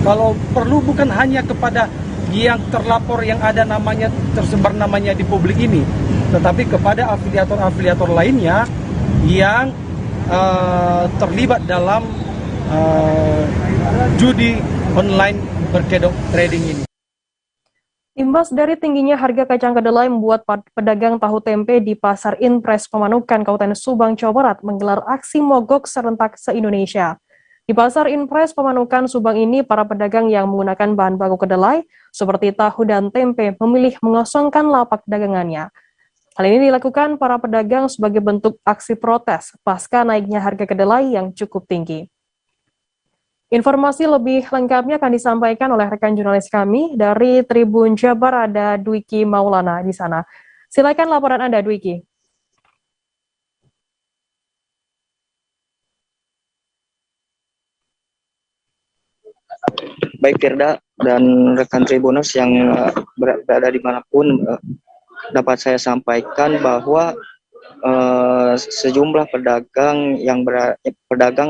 Kalau perlu bukan hanya kepada yang terlapor yang ada namanya tersebar namanya di publik ini, tetapi kepada afiliator-afiliator lainnya yang terlibat dalam judi online berkedok trading ini. Imbas dari tingginya harga kacang kedelai membuat pedagang tahu tempe di Pasar Impres Pamanukan, Kabupaten Subang, Jawa Barat menggelar aksi mogok serentak se-Indonesia. Di Pasar Impres Pamanukan, Subang ini, para pedagang yang menggunakan bahan baku kedelai seperti tahu dan tempe memilih mengosongkan lapak dagangannya. Hal ini dilakukan para pedagang sebagai bentuk aksi protes pasca naiknya harga kedelai yang cukup tinggi. Informasi lebih lengkapnya akan disampaikan oleh rekan jurnalis kami dari Tribun Jabar, ada Dwiki Maulana di sana. Silakan laporan Anda, Dwiki. Baik Firda dan rekan Tribuners yang berada dimanapun, dapat saya sampaikan bahwa sejumlah pedagang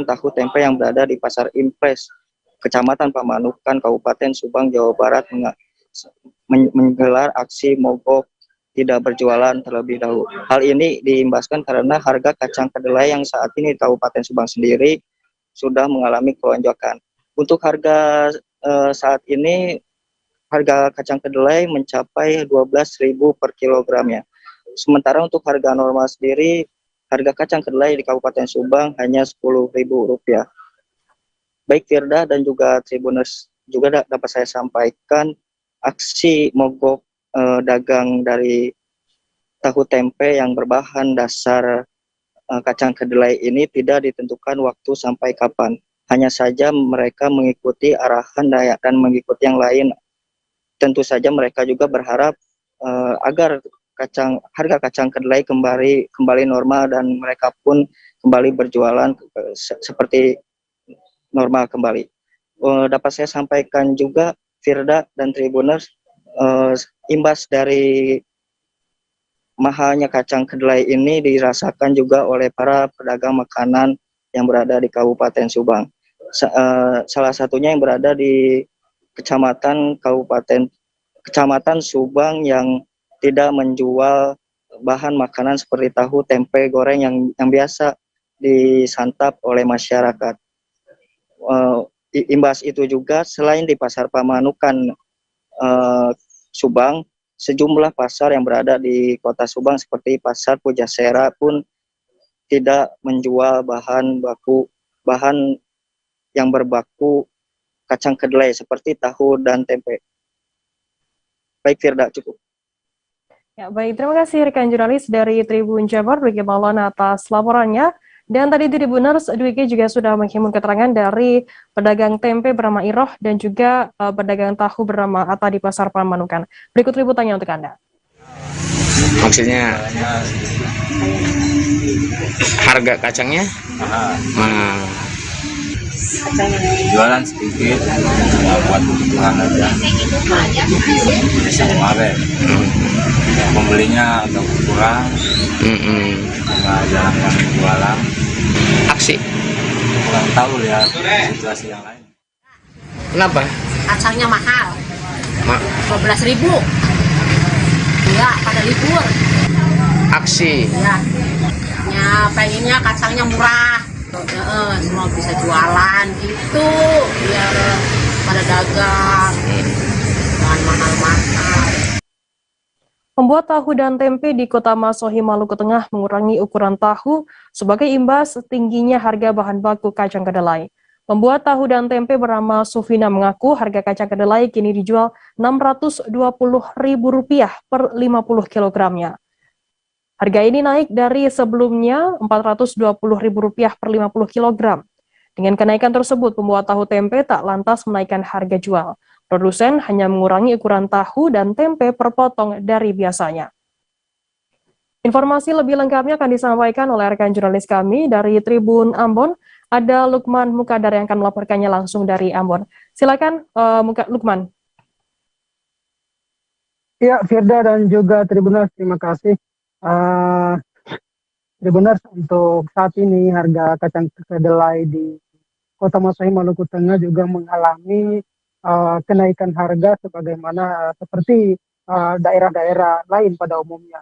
tahu tempe yang berada di Pasar Impres, Kecamatan Pamanukan, Kabupaten Subang, Jawa Barat menggelar aksi mogok tidak berjualan terlebih dahulu. Hal ini diimbaskan karena harga kacang kedelai yang saat ini di Kabupaten Subang sendiri sudah mengalami kelonjakan. Untuk harga saat ini harga kacang kedelai mencapai 12.000 per kilogramnya. Sementara untuk harga normal sendiri, harga kacang kedelai di Kabupaten Subang hanya Rp10.000. Baik Firda dan juga Tribuners, juga dapat saya sampaikan aksi mogok dagang dari tahu tempe yang berbahan dasar kacang kedelai ini tidak ditentukan waktu sampai kapan. Hanya saja mereka mengikuti arahan dan mengikuti yang lain. Tentu saja mereka juga berharap agar harga kacang kedelai kembali normal dan mereka pun kembali berjualan seperti normal kembali. Dapat saya sampaikan juga Firda dan Tribuners, imbas dari mahalnya kacang kedelai ini dirasakan juga oleh para pedagang makanan yang berada di Kabupaten Subang. Salah satunya yang berada di Kecamatan Subang yang tidak menjual bahan makanan seperti tahu, tempe goreng yang biasa disantap oleh masyarakat. Imbas itu juga selain di Pasar Pamanukan Subang, sejumlah pasar yang berada di Kota Subang seperti Pasar Pujasera pun tidak menjual bahan yang berbaku kacang kedelai seperti tahu dan tempe. Baik Firda, cukup. Ya, baik, terima kasih rekan jurnalis dari Tribun Jabar, Dwiki Maulana atas laporannya. Dan tadi Tribuners, Dwiki juga sudah menghimpun keterangan dari pedagang tempe bernama Iroh dan juga pedagang tahu bernama Atta di Pasar Pamanukan. Berikut liputannya untuk Anda. Maksudnya Harga kacangnya? Nah. Jualan sedikit ya, buat kebutuhan aja bisa kemarin pembelinya agak kurang karena jarang yang jualan aksi kurang tahu lihat situasi yang lain. Kenapa? Kacangnya mahal 12.000. Enggak pada libur Aksi ya pengennya kacangnya murah, semua bisa jualan gitu biar pada dagang, jangan mahal-mahal. Pembuat tahu dan tempe di Kota Masohi, Maluku Tengah mengurangi ukuran tahu sebagai imbas tingginya harga bahan baku kacang kedelai. Pembuat tahu dan tempe bernama Sufina mengaku harga kacang kedelai kini dijual Rp620.000 per 50 kilogramnya. Harga ini naik dari sebelumnya Rp420.000 per 50 kilogram. Dengan kenaikan tersebut, pembuat tahu tempe tak lantas menaikkan harga jual. Produsen hanya mengurangi ukuran tahu dan tempe per potong dari biasanya. Informasi lebih lengkapnya akan disampaikan oleh rekan jurnalis kami dari Tribun Ambon. Ada Lukman Mukadar yang akan melaporkannya langsung dari Ambon. Silakan Lukman. Ya, Firda dan juga Tribuners, terima kasih. Tribuners, untuk saat ini harga kacang kedelai di Kota Masohi, Maluku Tengah juga mengalami kenaikan harga sebagaimana seperti daerah-daerah lain pada umumnya.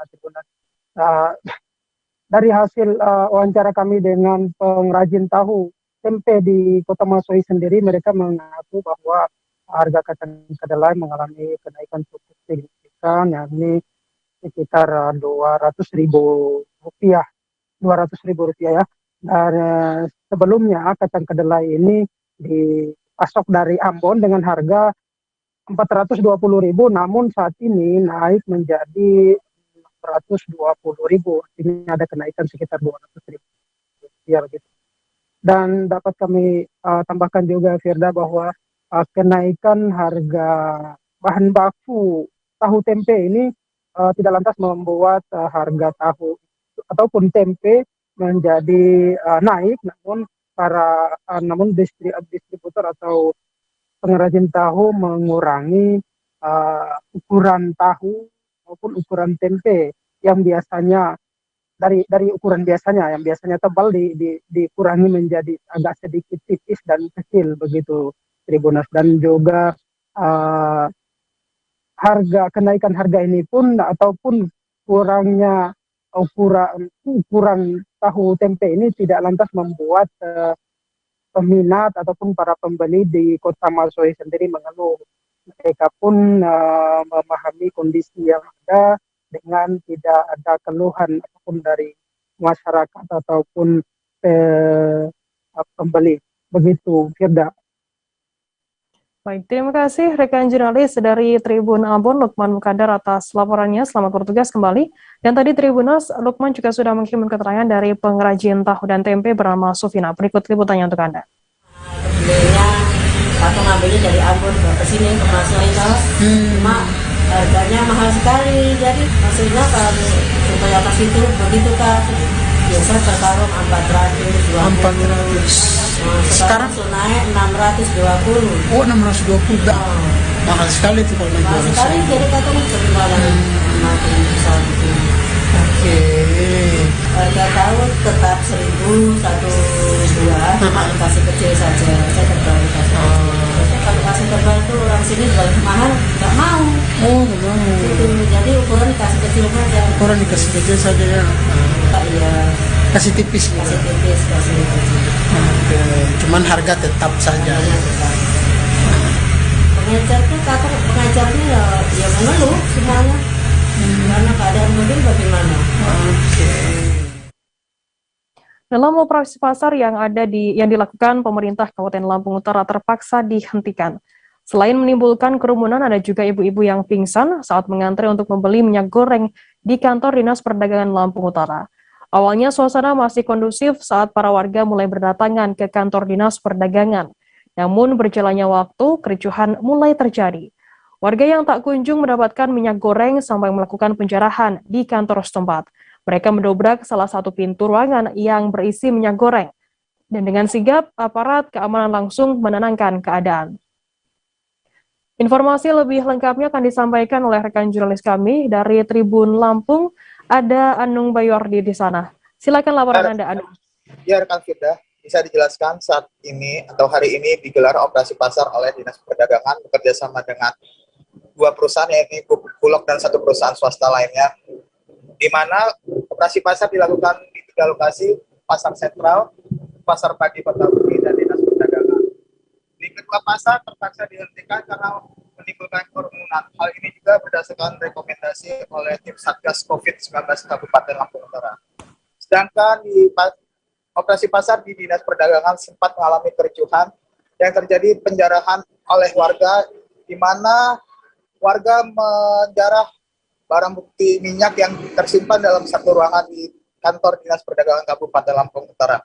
Dari hasil wawancara kami dengan pengrajin tahu tempe di Kota Masohi sendiri, mereka mengaku bahwa harga kacang kedelai mengalami kenaikan cukup signifikan, yakni sekitar Rp200.000 ya. Dan sebelumnya kacang kedelai ini dipasok dari Ambon dengan harga Rp420.000, namun saat ini naik menjadi Rp120.000, artinya ada kenaikan sekitar Rp200.000 gitu. Dan dapat kami tambahkan juga, Firda, bahwa kenaikan harga bahan baku tahu tempe ini tidak lantas membuat harga tahu ataupun tempe menjadi naik, namun distributor atau pengrajin tahu mengurangi ukuran tahu maupun ukuran tempe yang biasanya dari ukuran biasanya yang biasanya tebal dikurangi menjadi agak sedikit tipis dan kecil begitu, Tribuners. Dan juga kenaikan harga ini pun ataupun kurangnya ukuran tahu tempe ini tidak lantas membuat peminat ataupun para pembeli di Kota Masohi sendiri mengeluh. Mereka pun memahami kondisi yang ada dengan tidak ada keluhan apapun dari masyarakat ataupun pembeli. Begitu, Firda. Baik, terima kasih rekan jurnalis dari Tribun Ambon, Lukman Mukadar, atas laporannya. Selamat bertugas kembali. Dan tadi Tribuners, Lukman juga sudah mengirim keterangan dari pengrajin tahu dan tempe bernama Sufina. Berikut liputannya untuk Anda. Aku ngambilnya dari Ambon ke sini ke Masohi, cuma harganya mahal sekali. Jadi maksudnya kalau supaya atas itu begitu kan biasa sekarang 400. Sekarang naik 620. Oh, 620. Mahal sekali itu kalau mahal sekali, jadi katanya penjualan makin besar gitu. Oke. Harga tahu tetap 1.000, 1.2, cuma dikasih kecil saja. Saya tebal dikasih kecil. Kalau kasih tebal itu orang sini jual mahal, nggak mau. Oh, nggak mau. Gitu. Jadi ukuran dikasih kecil saja. Ukuran dikasih kecil saja ya. Iya. Kasih tipis. Kasih tipis, kasih kecil. Oke. Cuman harga tetap saja. Pengajarnya ya mengeluh semuanya. Karena keadaan mobil bagaimana? Dalam operasi pasar yang dilakukan pemerintah Kabupaten Lampung Utara terpaksa dihentikan. Selain menimbulkan kerumunan, ada juga ibu-ibu yang pingsan saat mengantre untuk membeli minyak goreng di kantor Dinas Perdagangan Lampung Utara. Awalnya suasana masih kondusif saat para warga mulai berdatangan ke kantor Dinas Perdagangan. Namun berjalannya waktu, kericuhan mulai terjadi. Warga yang tak kunjung mendapatkan minyak goreng sampai melakukan penjarahan di kantor setempat. Mereka mendobrak salah satu pintu ruangan yang berisi minyak goreng. Dan dengan sigap, aparat keamanan langsung menenangkan keadaan. Informasi lebih lengkapnya akan disampaikan oleh rekan jurnalis kami dari Tribun Lampung. Ada Anung Bayordi di sana. Silakan laporan Anda, Anung. Ya, rekan Firda, bisa dijelaskan saat ini atau hari ini digelar operasi pasar oleh Dinas Perdagangan bekerjasama dengan dua perusahaan, yaitu Bulog dan satu perusahaan swasta lainnya, di mana operasi pasar dilakukan di 3 lokasi, Pasar Sentral, Pasar Pagi Kota Bumi, dan Dinas Perdagangan. Di kedua pasar terpaksa dihentikan karena menimbulkan kerumunan. Hal ini juga berdasarkan rekomendasi oleh tim Satgas COVID-19 Kabupaten Lampung Utara. Sedangkan di operasi pasar di Dinas Perdagangan sempat mengalami kericuhan yang terjadi penjarahan oleh warga, di mana warga menjarah barang bukti minyak yang tersimpan dalam satu ruangan di kantor Dinas Perdagangan Kabupaten Lampung Utara.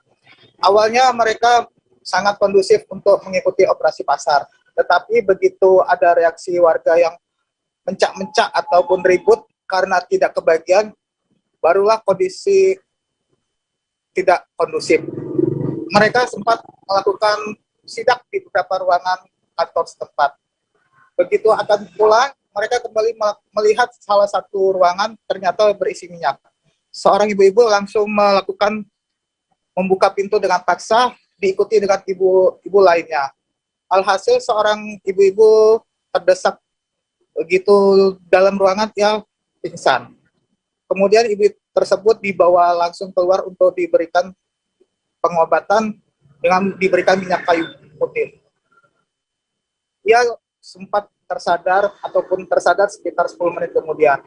Awalnya mereka sangat kondusif untuk mengikuti operasi pasar, tetapi begitu ada reaksi warga yang mencak-mencak ataupun ribut karena tidak kebagian, barulah kondisi tidak kondusif. Mereka sempat melakukan sidak di beberapa ruangan kantor setempat. Begitu akan pulang, mereka kembali melihat salah satu ruangan ternyata berisi minyak. Seorang ibu-ibu langsung membuka pintu dengan paksa, diikuti dengan ibu-ibu lainnya. Alhasil seorang ibu-ibu terdesak begitu dalam ruangan, dia pingsan. Kemudian ibu tersebut dibawa langsung keluar untuk diberikan pengobatan dengan diberikan minyak kayu putih. Ia sempat tersadar sekitar 10 menit kemudian.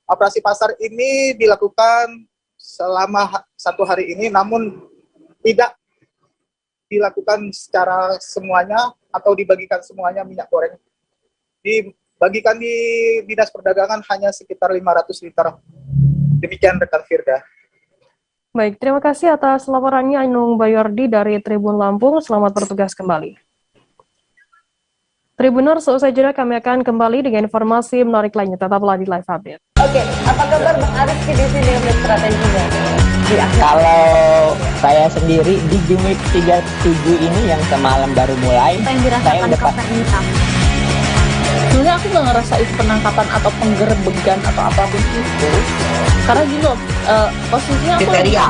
Operasi pasar ini dilakukan selama 1 hari ini, namun tidak dilakukan secara semuanya atau dibagikan semuanya minyak goreng. Dibagikan di Dinas Perdagangan hanya sekitar 500 liter. Demikian rekan Firda. Baik, terima kasih atas laporannya Anung Bayordi dari Tribun Lampung. Selamat bertugas kembali. Tribuners, seusai jeda kami akan kembali dengan informasi menarik lainnya. Tetaplah di Live Update. Oke, apa kabar Bang Arif di sini dengan strateginya? Kalau saya sendiri di Jumip 37 ini yang semalam baru mulai, saya udah sebenarnya aku nggak ngerasa itu penangkapan atau penggerbegan atau apapun itu, karena gini loh, posisinya aku kriteria.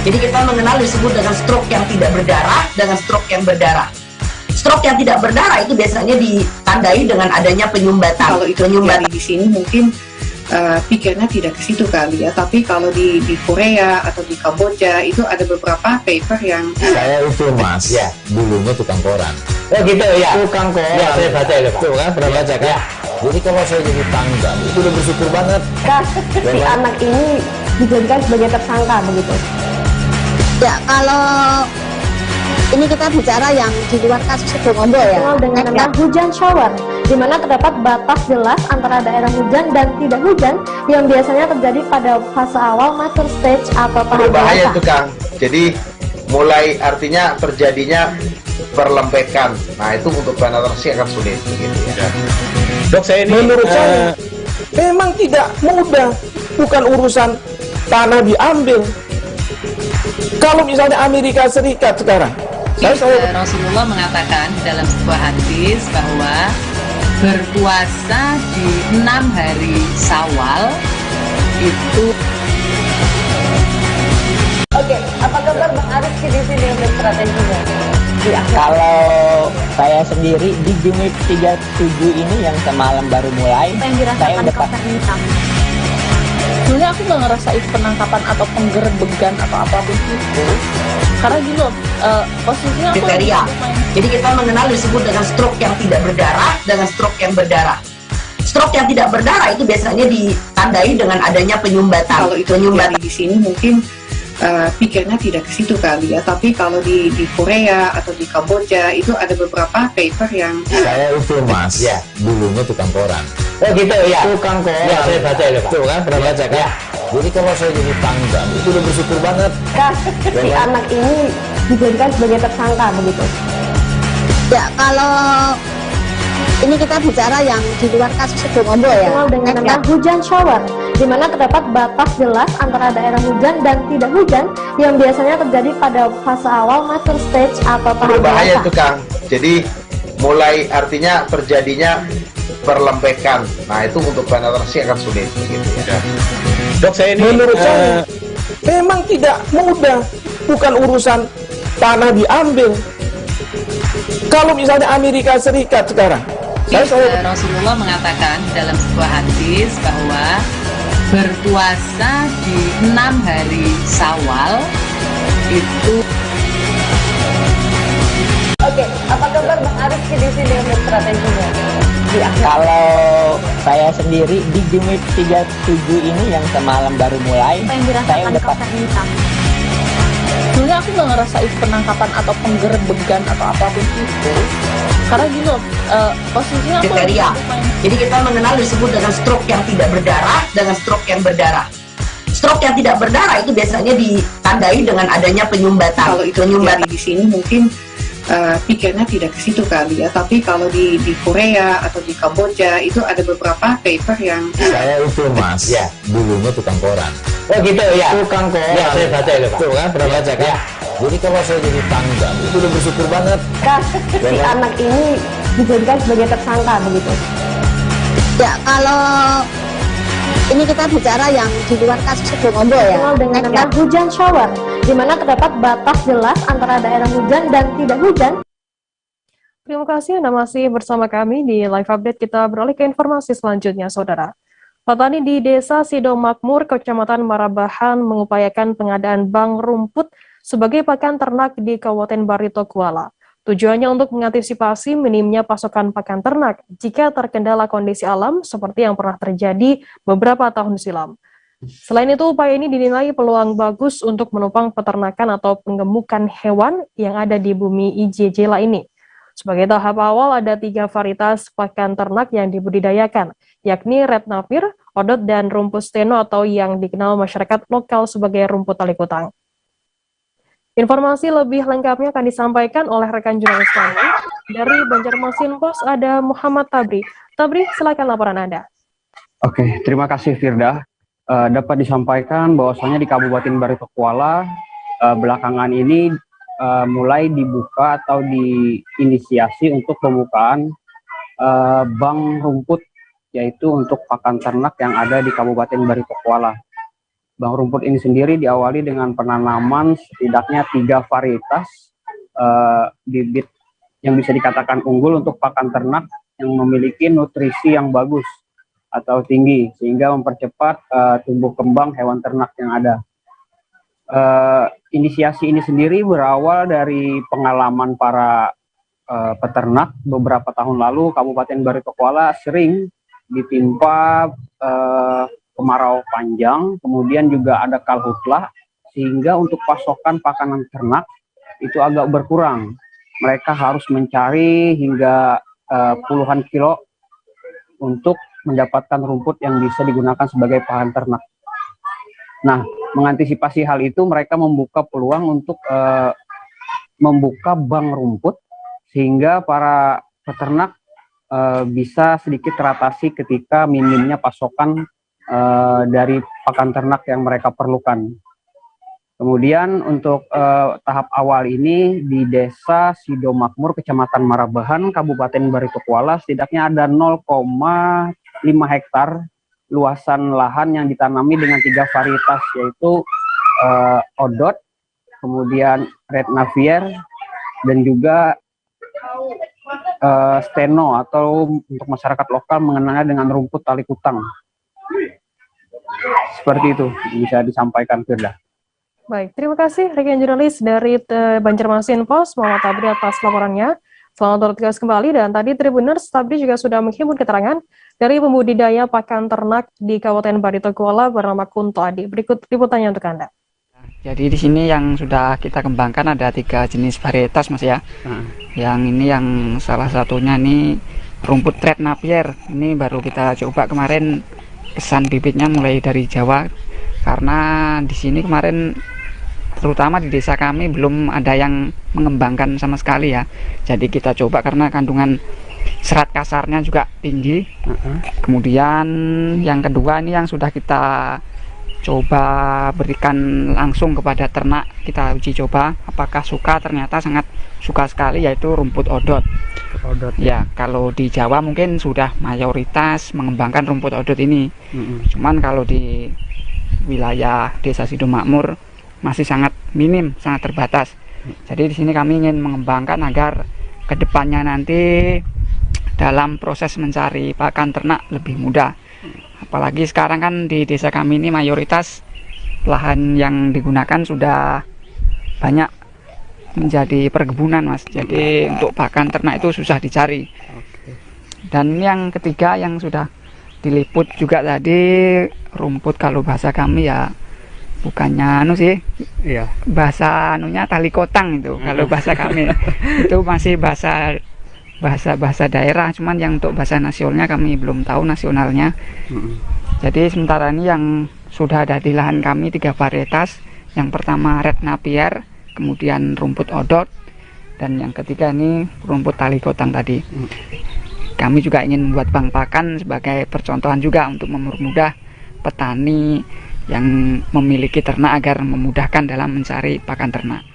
Jadi kita mengenal disebut dengan stroke yang tidak berdarah dengan stroke yang berdarah. Stroke yang tidak berdarah itu biasanya ditandai dengan adanya penyumbatan. Kalau itu penyumbatan di sini mungkin pikirnya tidak ke situ kali ya, tapi kalau di Korea atau di Kamboja itu ada beberapa paper yang saya itu mas, ya dulunya tukang koran. Oh gitu ya, tukang koran. Ya, saya baca itu Pak. Tuh kan, pernah baca kan? Ya. Jadi kalau saya jadi tangga, itu udah bersyukur banget. Si anak ini dijadikan sebagai tersangka begitu. Ya, kalau ini kita bicara yang di luar kasus Situbondo ya, dengan nama hujan shower, di mana terdapat batas jelas antara daerah hujan dan tidak hujan yang biasanya terjadi pada fase awal master stage atau tahap bahaya itu Kang. Jadi mulai artinya terjadinya perlempekan. Nah itu untuk penetrasi akan sulit gitu ya. Dok, saya ini menurut saya memang tidak mudah, bukan urusan tanah diambil. Kalau misalnya Amerika Serikat sekarang, Rasulullah mengatakan dalam sebuah hadis bahwa berpuasa di 6 hari Syawal itu. Oke, apa kabar Bang Arif di sini untuk strateginya? Kalau saya sendiri di Jumip 37 ini yang semalam baru mulai, saya udah sebenarnya aku nggak ngerasa itu penangkapan atau penggerbegan atau apapun itu, karena gini loh, posisinya kriteria. Jadi kita mengenal disebut dengan stroke yang tidak berdarah dengan stroke yang berdarah. Stroke yang tidak berdarah itu biasanya ditandai dengan adanya penyumbatan. Kalau itu penyumbatan di sini mungkin pikirnya tidak ke situ kali ya, tapi kalau di Korea atau di Kamboja itu ada beberapa paper yang saya itu mas, ya dulunya tukang koran. Oh gitu ya, tukang koran. Ya, saya baca itu Pak. Tuh kan, pernah baca kan? Ya. Jadi kalau saya jadi tangga, itu udah bersyukur banget. Si anak ini dijadikan sebagai tersangka begitu. Ya, kalau ini kita bicara yang di luar kasus Situbondo ya, dengan nama hujan shower, di mana terdapat batas jelas antara daerah hujan dan tidak hujan yang biasanya terjadi pada fase awal master stage atau tahap berbahaya biasa. itu Kang. Jadi mulai artinya terjadinya perlembekan. Nah itu untuk penetrasi akan sulit gitu ya. Dok, saya ini menurut saya memang tidak mudah, bukan urusan tanah diambil. Kalau misalnya Amerika Serikat sekarang, Rasulullah mengatakan dalam sebuah hadis bahwa berpuasa di 6 hari Syawal itu. Oke, apa kabar Bang Arif di sini untuk strateginya? Kalau saya sendiri di Jumit 37 ini yang semalam baru mulai, saya udah hitam. Sebenarnya aku nggak ngerasa itu penangkapan atau penggerbegan atau apapun itu, karena gini loh, posisinya aku kriteria. Jadi kita mengenal disebut dengan stroke yang tidak berdarah dengan stroke yang berdarah. Stroke yang tidak berdarah itu biasanya ditandai dengan adanya penyumbatan. Kalau itu terjadi di sini mungkin pikirnya tidak ke situ kali ya, tapi kalau di Korea atau di Kamboja itu ada beberapa paper yang saya itu Mas, ya dulunya tukang koran. Oh gitu ya, Tukang koran. Ya, saya baca itu Pak. Tuh kan, pernah baca kan? Jadi kalau saya jadi tangga, itu udah bersyukur banget. Si anak ini dijadikan sebagai tersangka begitu. Ya, kalau ini kita bicara yang di luar kasus Sebongombo ya. Dengan nama hujan shower, di mana terdapat batas jelas antara daerah hujan dan tidak hujan. Terima kasih Anda masih bersama kami di Live Update. Kita beralih ke informasi selanjutnya, Saudara. Petani di Desa Sidomakmur, Kecamatan Marabahan mengupayakan pengadaan bank rumput sebagai pakan ternak di Kabupaten Barito Kuala. Tujuannya untuk mengantisipasi minimnya pasokan pakan ternak jika terkendala kondisi alam seperti yang pernah terjadi beberapa tahun silam. Selain itu, upaya ini dinilai peluang bagus untuk menopang peternakan atau penggemukan hewan yang ada di bumi IJJLA ini. Sebagai tahap awal, ada 3 varietas pakan ternak yang dibudidayakan, yakni Red Nafir, Odot, dan rumput steno atau yang dikenal masyarakat lokal sebagai rumput tali kutang. Informasi lebih lengkapnya akan disampaikan oleh rekan jurnalis kami dari Banjarmasin Pos, ada Muhammad Tabri. Tabri, silakan laporan Anda. Oke, terima kasih Firda. Dapat disampaikan bahwasanya di Kabupaten Barito Kuala belakangan ini mulai dibuka atau diinisiasi untuk pembukaan bank rumput, yaitu untuk pakan ternak yang ada di Kabupaten Barito Kuala. Bank rumput ini sendiri diawali dengan penanaman setidaknya 3 varietas bibit yang bisa dikatakan unggul untuk pakan ternak yang memiliki nutrisi yang bagus atau tinggi, sehingga mempercepat tumbuh kembang hewan ternak yang ada. Inisiasi ini sendiri berawal dari pengalaman para peternak. Beberapa tahun lalu Kabupaten Barito Kuala sering ditimpa kemarau panjang, kemudian juga ada karhutlah, sehingga untuk pasokan pakanan ternak itu agak berkurang. Mereka harus mencari hingga puluhan kilo untuk mendapatkan rumput yang bisa digunakan sebagai pakan ternak. Nah, mengantisipasi hal itu, mereka membuka peluang untuk membuka bank rumput, sehingga para peternak bisa sedikit teratasi ketika minimnya pasokan dari pakan ternak yang mereka perlukan. Kemudian untuk tahap awal ini di Desa Sidomakmur, Kecamatan Marabahan, Kabupaten Barito Kuala, setidaknya ada 0,5 hektar luasan lahan yang ditanami dengan 3 varietas, yaitu Odot, kemudian Red Nafir, dan juga steno atau untuk masyarakat lokal mengenalnya dengan rumput tali kutang. Seperti itu bisa disampaikan, Firda. Baik, terima kasih rekan jurnalis dari Banjarmasin Pos, Muhammad Tabri atas laporannya. Selamat bertugas kembali, dan tadi Tribuners, Tabri juga sudah menghimpun keterangan dari pembudidaya pakan ternak di Kabupaten Barito Kuala bernama Kunto Adi. Berikut liputannya untuk Anda. Jadi di sini yang sudah kita kembangkan ada 3 jenis varietas, Mas ya. Yang ini yang salah satunya ini rumput Red Napier. Ini baru kita coba kemarin, pesan bibitnya mulai dari Jawa, karena di sini kemarin terutama di desa kami belum ada yang mengembangkan sama sekali ya. Jadi kita coba karena kandungan serat kasarnya juga tinggi. Kemudian yang kedua ini yang sudah kita coba berikan langsung kepada ternak, kita uji coba apakah suka, ternyata sangat suka sekali, yaitu rumput odot. Ya, kalau di Jawa mungkin sudah mayoritas mengembangkan rumput odot ini. Cuman kalau di wilayah Desa Sidomakmur masih sangat minim, sangat terbatas. Jadi di sini kami ingin mengembangkan agar kedepannya nanti dalam proses mencari pakan ternak lebih mudah. Apalagi sekarang kan di desa kami ini mayoritas lahan yang digunakan sudah banyak menjadi perkebunan, Mas. Jadi untuk pakan ternak itu susah dicari. Dan yang ketiga yang sudah diliput juga tadi, rumput kalau bahasa kami ya bukannya anu sih, bahasa anunya tali kotang itu kalau bahasa kami. Itu masih bahasa daerah, cuman yang untuk bahasa nasionalnya kami belum tahu nasionalnya. Jadi sementara ini yang sudah ada di lahan kami 3 varietas. Yang pertama red napier, kemudian rumput odot, dan yang ketiga ini rumput tali kotang tadi. Kami juga ingin membuat bank pakan sebagai percontohan juga untuk mempermudah petani yang memiliki ternak agar memudahkan dalam mencari pakan ternak.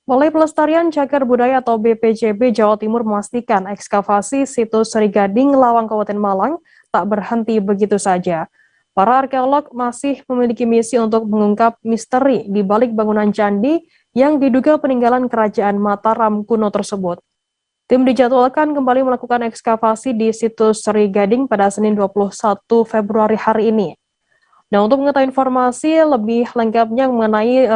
Balai Pelestarian Cagar Budaya atau BPCB Jawa Timur memastikan ekskavasi situs Sri Gading, Lawang, Kabupaten Malang tak berhenti begitu saja. Para arkeolog masih memiliki misi untuk mengungkap misteri di balik bangunan candi yang diduga peninggalan kerajaan Mataram kuno tersebut. Tim dijadwalkan kembali melakukan ekskavasi di situs Sri Gading pada Senin 21 Februari hari ini. Nah, untuk mengetahui informasi lebih lengkapnya mengenai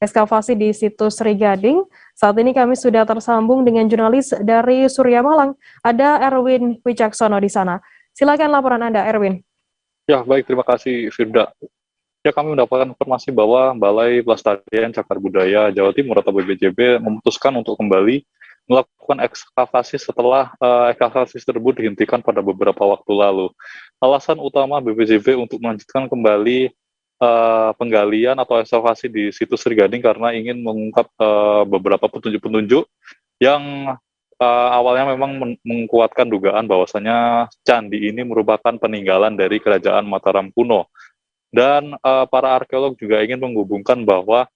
ekskavasi di situs Sri Gading, saat ini kami sudah tersambung dengan jurnalis dari Surya Malang. Ada Erwin Wicaksono di sana. Silakan laporan Anda, Erwin. Ya, baik, terima kasih, Firda. Ya, kami mendapatkan informasi bahwa Balai Pelestarian Cagar Budaya Jawa Timur atau BPCB memutuskan untuk kembali melakukan ekskavasi setelah ekskavasi tersebut dihentikan pada beberapa waktu lalu. Alasan utama BPCB untuk melanjutkan kembali penggalian atau ekskavasi di situs Sri Gading karena ingin mengungkap beberapa petunjuk-petunjuk yang awalnya memang menguatkan dugaan bahwasanya candi ini merupakan peninggalan dari kerajaan Mataram kuno. Dan para arkeolog juga ingin menghubungkan bahwa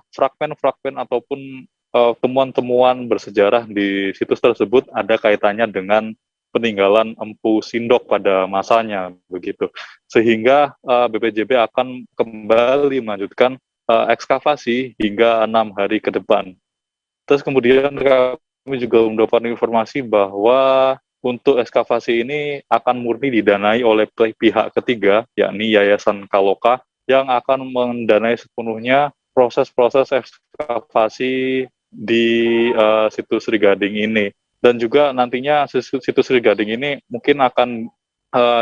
fragmen-fragmen ataupun temuan-temuan bersejarah di situs tersebut ada kaitannya dengan peninggalan Empu Sindok pada masanya, begitu. Sehingga BPJB akan kembali melanjutkan ekskavasi hingga 6 hari ke depan. Terus kemudian kami juga mendapatkan informasi bahwa untuk ekskavasi ini akan murni didanai oleh pihak ketiga, yakni Yayasan Kaloka, yang akan mendanai sepenuhnya proses-proses ekskavasi di situs Sri Gading ini. Dan juga nantinya situs Sri Gading ini mungkin akan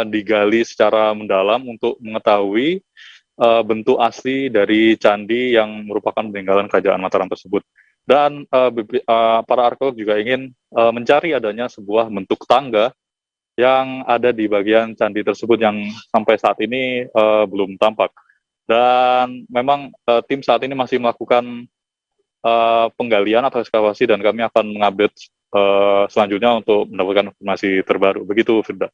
digali secara mendalam untuk mengetahui bentuk asli dari candi yang merupakan peninggalan kerajaan Mataram tersebut. Dan para arkeolog juga ingin mencari adanya sebuah bentuk tangga yang ada di bagian candi tersebut yang sampai saat ini belum tampak. Dan memang tim saat ini masih melakukan penggalian atau ekskavasi, dan kami akan mengupdate selanjutnya untuk mendapatkan informasi terbaru. Begitu, Firda.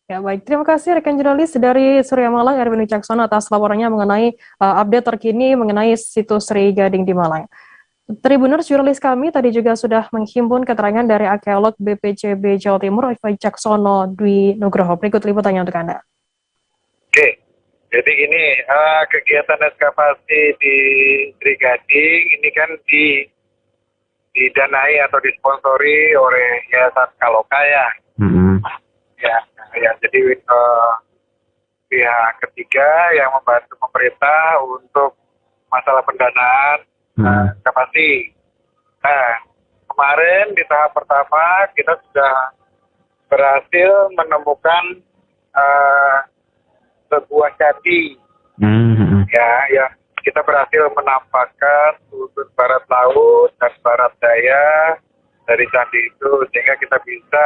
Ya, baik. Terima kasih rekan jurnalis dari Surya Malang, Erwin Wicaksono, atas laporannya mengenai update terkini mengenai situs Sri Gading di Malang. Tribuners, jurnalis kami tadi juga sudah menghimpun keterangan dari arkeolog BPCB Jawa Timur, Wicaksono Dwi Nugroho. Berikut liputannya untuk Anda. Oke. Jadi ini kegiatan ekskavasi di Sri Gading ini kan didanai atau disponsori oleh Yayasan Kaloka ya. Ya, jadi pihak ketiga yang membantu pemerintah untuk masalah pendanaan ekskavasi. Nah, kemarin di tahap pertama kita sudah berhasil menemukan sebuah candi, ya, yang kita berhasil menampakkan sudut barat laut dan barat daya dari candi itu, sehingga kita bisa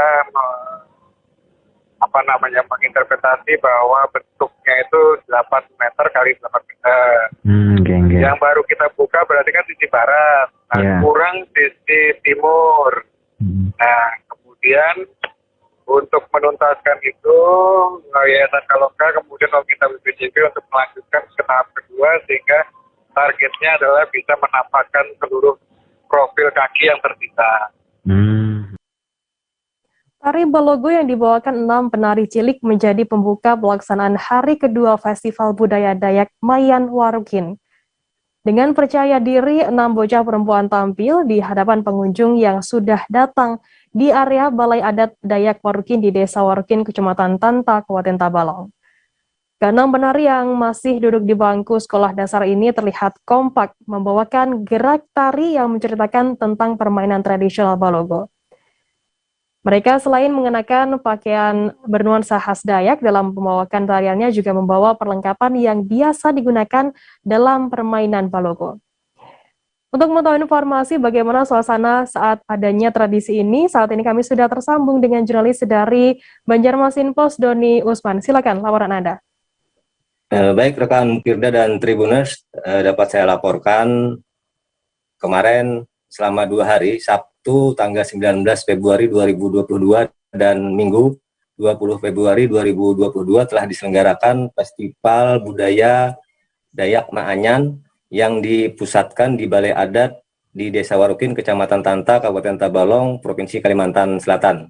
menginterpretasi bahwa bentuknya itu 8 meter kali 8 meter. Yang baru kita buka berarti kan sisi barat, kurang sisi timur. Nah, kemudian kemudian untuk menuntaskan itu Yayasan Kaloka kemudian meminta BPJB untuk melanjutkan ke tahap kedua sehingga targetnya adalah bisa menampakkan seluruh profil kaki yang tersisa. Tari Balogo yang dibawakan 6 penari cilik menjadi pembuka pelaksanaan hari kedua Festival Budaya Dayak Mayan Warukin. Dengan percaya diri, 6 bocah perempuan tampil di hadapan pengunjung yang sudah datang di area Balai Adat Dayak Warukin di Desa Warukin, Kecamatan Tanta, Kabupaten Tabalong. Keenam penari yang masih duduk di bangku sekolah dasar ini terlihat kompak membawakan gerak tari yang menceritakan tentang permainan tradisional Balogo. Mereka selain mengenakan pakaian bernuansa khas Dayak dalam pembawakan tariannya juga membawa perlengkapan yang biasa digunakan dalam permainan Balogo. Untuk mengetahui informasi bagaimana suasana saat adanya tradisi ini, saat ini kami sudah tersambung dengan jurnalis dari Banjarmasin Post, Doni Usman. Silakan laporan Anda. Baik rekan Firda dan Tribuners, dapat saya laporkan kemarin selama 2 hari, Sabtu tanggal 19 Februari 2022 dan Minggu 20 Februari 2022 telah diselenggarakan Festival Budaya Dayak Maanyan yang dipusatkan di Balai Adat di Desa Warukin, Kecamatan Tanta, Kabupaten Tabalong, Provinsi Kalimantan Selatan.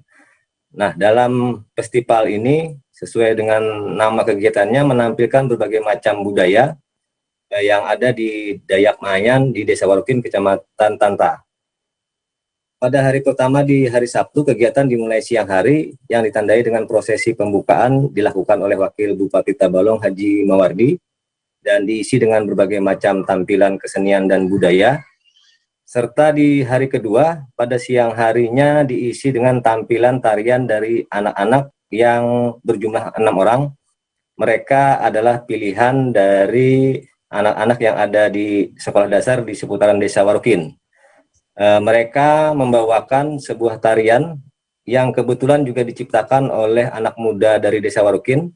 Nah, dalam festival ini sesuai dengan nama kegiatannya menampilkan berbagai macam budaya yang ada di Dayak Maanyan di Desa Warukin, Kecamatan Tanta. Pada hari pertama di hari Sabtu, kegiatan dimulai siang hari yang ditandai dengan prosesi pembukaan dilakukan oleh Wakil Bupati Tabalong Haji Mawardi dan diisi dengan berbagai macam tampilan kesenian dan budaya. Serta di hari kedua, pada siang harinya diisi dengan tampilan tarian dari anak-anak yang berjumlah 6 orang. Mereka adalah pilihan dari anak-anak yang ada di sekolah dasar di seputaran Desa Warukin. Mereka membawakan sebuah tarian yang kebetulan juga diciptakan oleh anak muda dari Desa Warukin.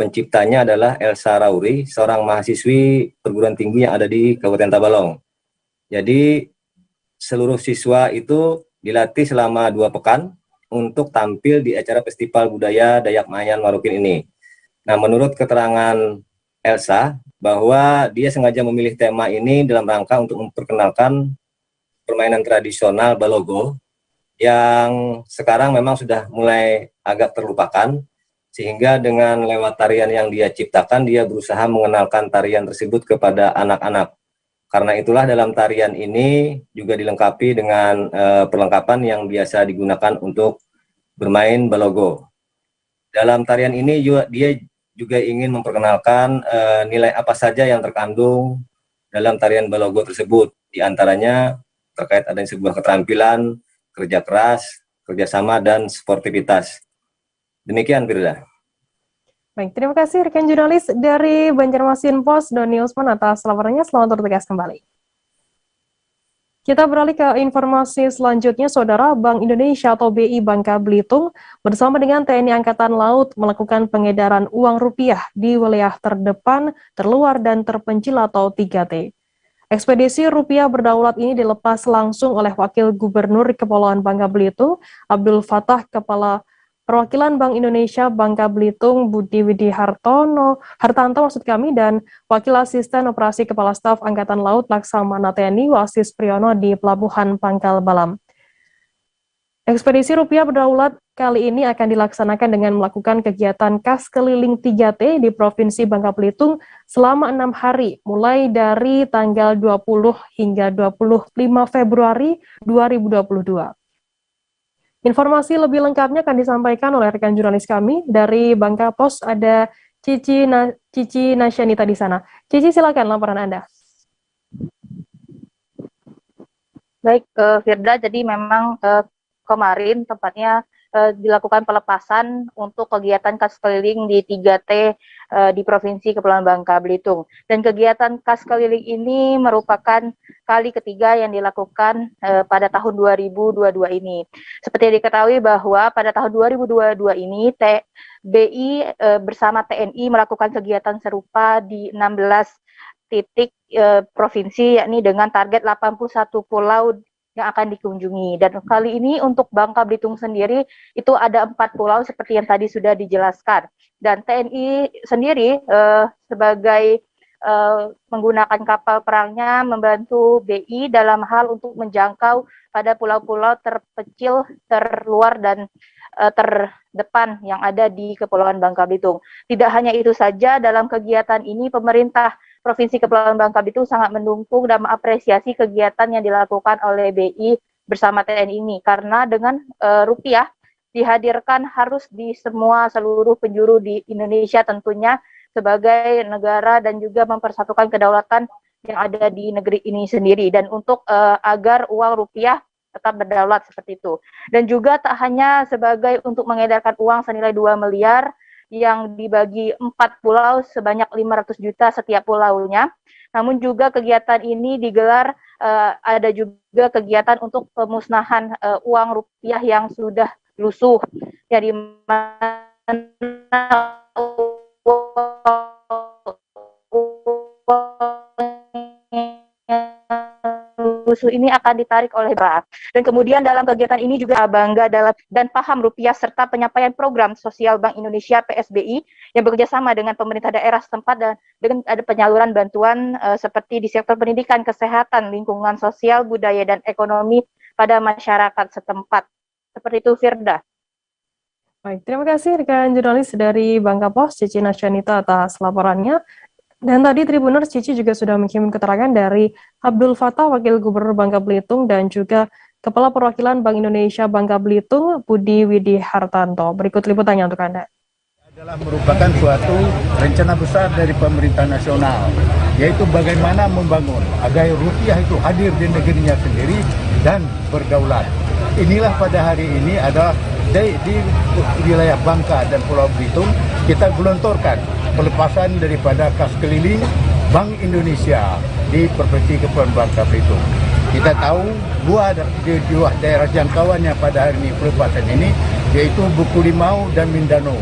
Penciptanya adalah Elsa Rauri, seorang mahasiswi perguruan tinggi yang ada di Kabupaten Tabalong. Jadi seluruh siswa itu dilatih selama 2 pekan untuk tampil di acara Festival Budaya Dayak Maanyan Warukin ini. Nah, menurut keterangan Elsa, bahwa dia sengaja memilih tema ini dalam rangka untuk memperkenalkan permainan tradisional Balogo yang sekarang memang sudah mulai agak terlupakan, sehingga dengan lewat tarian yang dia ciptakan, dia berusaha mengenalkan tarian tersebut kepada anak-anak. Karena itulah dalam tarian ini juga dilengkapi dengan perlengkapan yang biasa digunakan untuk bermain Balogo. Dalam tarian ini dia juga ingin memperkenalkan nilai apa saja yang terkandung dalam tarian Balogo tersebut. Di antaranya terkait adanya sebuah keterampilan, kerja keras, kerjasama, dan sportivitas. Demikian, Firda. Baik, terima kasih rekan jurnalis dari Banjarmasin Post, Doni Usman, atas laporannya. Selamat bertugas kembali. Kita beralih ke informasi selanjutnya, Saudara. Bank Indonesia atau BI Bangka Belitung bersama dengan TNI Angkatan Laut melakukan pengedaran uang rupiah di wilayah terdepan, terluar, dan terpencil atau 3T. Ekspedisi rupiah berdaulat ini dilepas langsung oleh Wakil Gubernur Kepulauan Bangka Belitung, Abdul Fattah, Kepala Perwakilan Bank Indonesia Bangka Belitung, Budi Widi Hartanto dan Wakil Asisten Operasi Kepala Staf Angkatan Laut Laksamana TNI Wasis Priyono di Pelabuhan Pangkal Balam. Ekspedisi rupiah berdaulat kali ini akan dilaksanakan dengan melakukan kegiatan kas keliling 3T di Provinsi Bangka Belitung selama 6 hari, mulai dari tanggal 20 hingga 25 Februari 2022. Informasi lebih lengkapnya akan disampaikan oleh rekan jurnalis kami dari Bangka Post, ada Cici Nasyanita di sana. Cici, silakan laporan Anda. Baik, Firda, jadi memang kemarin tepatnya dilakukan pelepasan untuk kegiatan kas keliling di 3T di Provinsi Kepulauan Bangka Belitung. Dan kegiatan kas keliling ini merupakan kali ketiga yang dilakukan pada tahun 2022 ini. Seperti diketahui bahwa pada tahun 2022 ini BI bersama TNI melakukan kegiatan serupa di 16 titik provinsi, yakni dengan target 81 pulau yang akan dikunjungi. Dan kali ini untuk Bangka Belitung sendiri itu ada 4 pulau seperti yang tadi sudah dijelaskan. Dan TNI sendiri sebagai menggunakan kapal perangnya membantu BI dalam hal untuk menjangkau pada pulau-pulau terpencil, terluar dan terdepan yang ada di Kepulauan Bangka Belitung. Tidak hanya itu saja, dalam kegiatan ini pemerintah Provinsi Kepulauan Bangka Belitung sangat mendukung dan mengapresiasi kegiatan yang dilakukan oleh BI bersama TNI ini, karena dengan rupiah dihadirkan harus di seluruh penjuru di Indonesia tentunya sebagai negara dan juga mempersatukan kedaulatan yang ada di negeri ini sendiri, dan untuk agar uang rupiah tetap berdaulat seperti itu. Dan juga tak hanya sebagai untuk mengedarkan uang senilai 2 miliar yang dibagi 4 pulau sebanyak 500 juta setiap pulaunya, namun juga kegiatan ini digelar ada juga kegiatan untuk pemusnahan uang rupiah yang sudah lusuh, yang di mana lusuh ini akan ditarik oleh bank. Dan kemudian dalam kegiatan ini juga bangga dan paham rupiah serta penyampaian program sosial Bank Indonesia PSBI yang bekerja sama dengan pemerintah daerah setempat dan dengan ada penyaluran bantuan seperti di sektor pendidikan, kesehatan, lingkungan sosial, budaya dan ekonomi pada masyarakat setempat. Seperti itu, Firda. Baik, terima kasih rekan jurnalis dari Bangka Pos, Cici Nasyanita atas laporannya. Dan tadi Tribuners, Cici juga sudah menghimpun keterangan dari Abdul Fattah, Wakil Gubernur Bangka Belitung, dan juga Kepala Perwakilan Bank Indonesia Bangka Belitung, Budi Widi Hartanto. Berikut liputannya untuk Anda. Adalah merupakan suatu rencana besar dari pemerintah nasional, yaitu bagaimana membangun agar rupiah itu hadir di negerinya sendiri dan berdaulat. Inilah pada hari ini adalah di wilayah Bangka dan Pulau Belitung kita gelontorkan pelepasan daripada kas keliling Bank Indonesia di Provinsi Kepulauan Bangka Belitung. Kita tahu dua daerah jangkauannya pada hari ini pelepasan ini, yaitu Buku Limau dan Mindanao.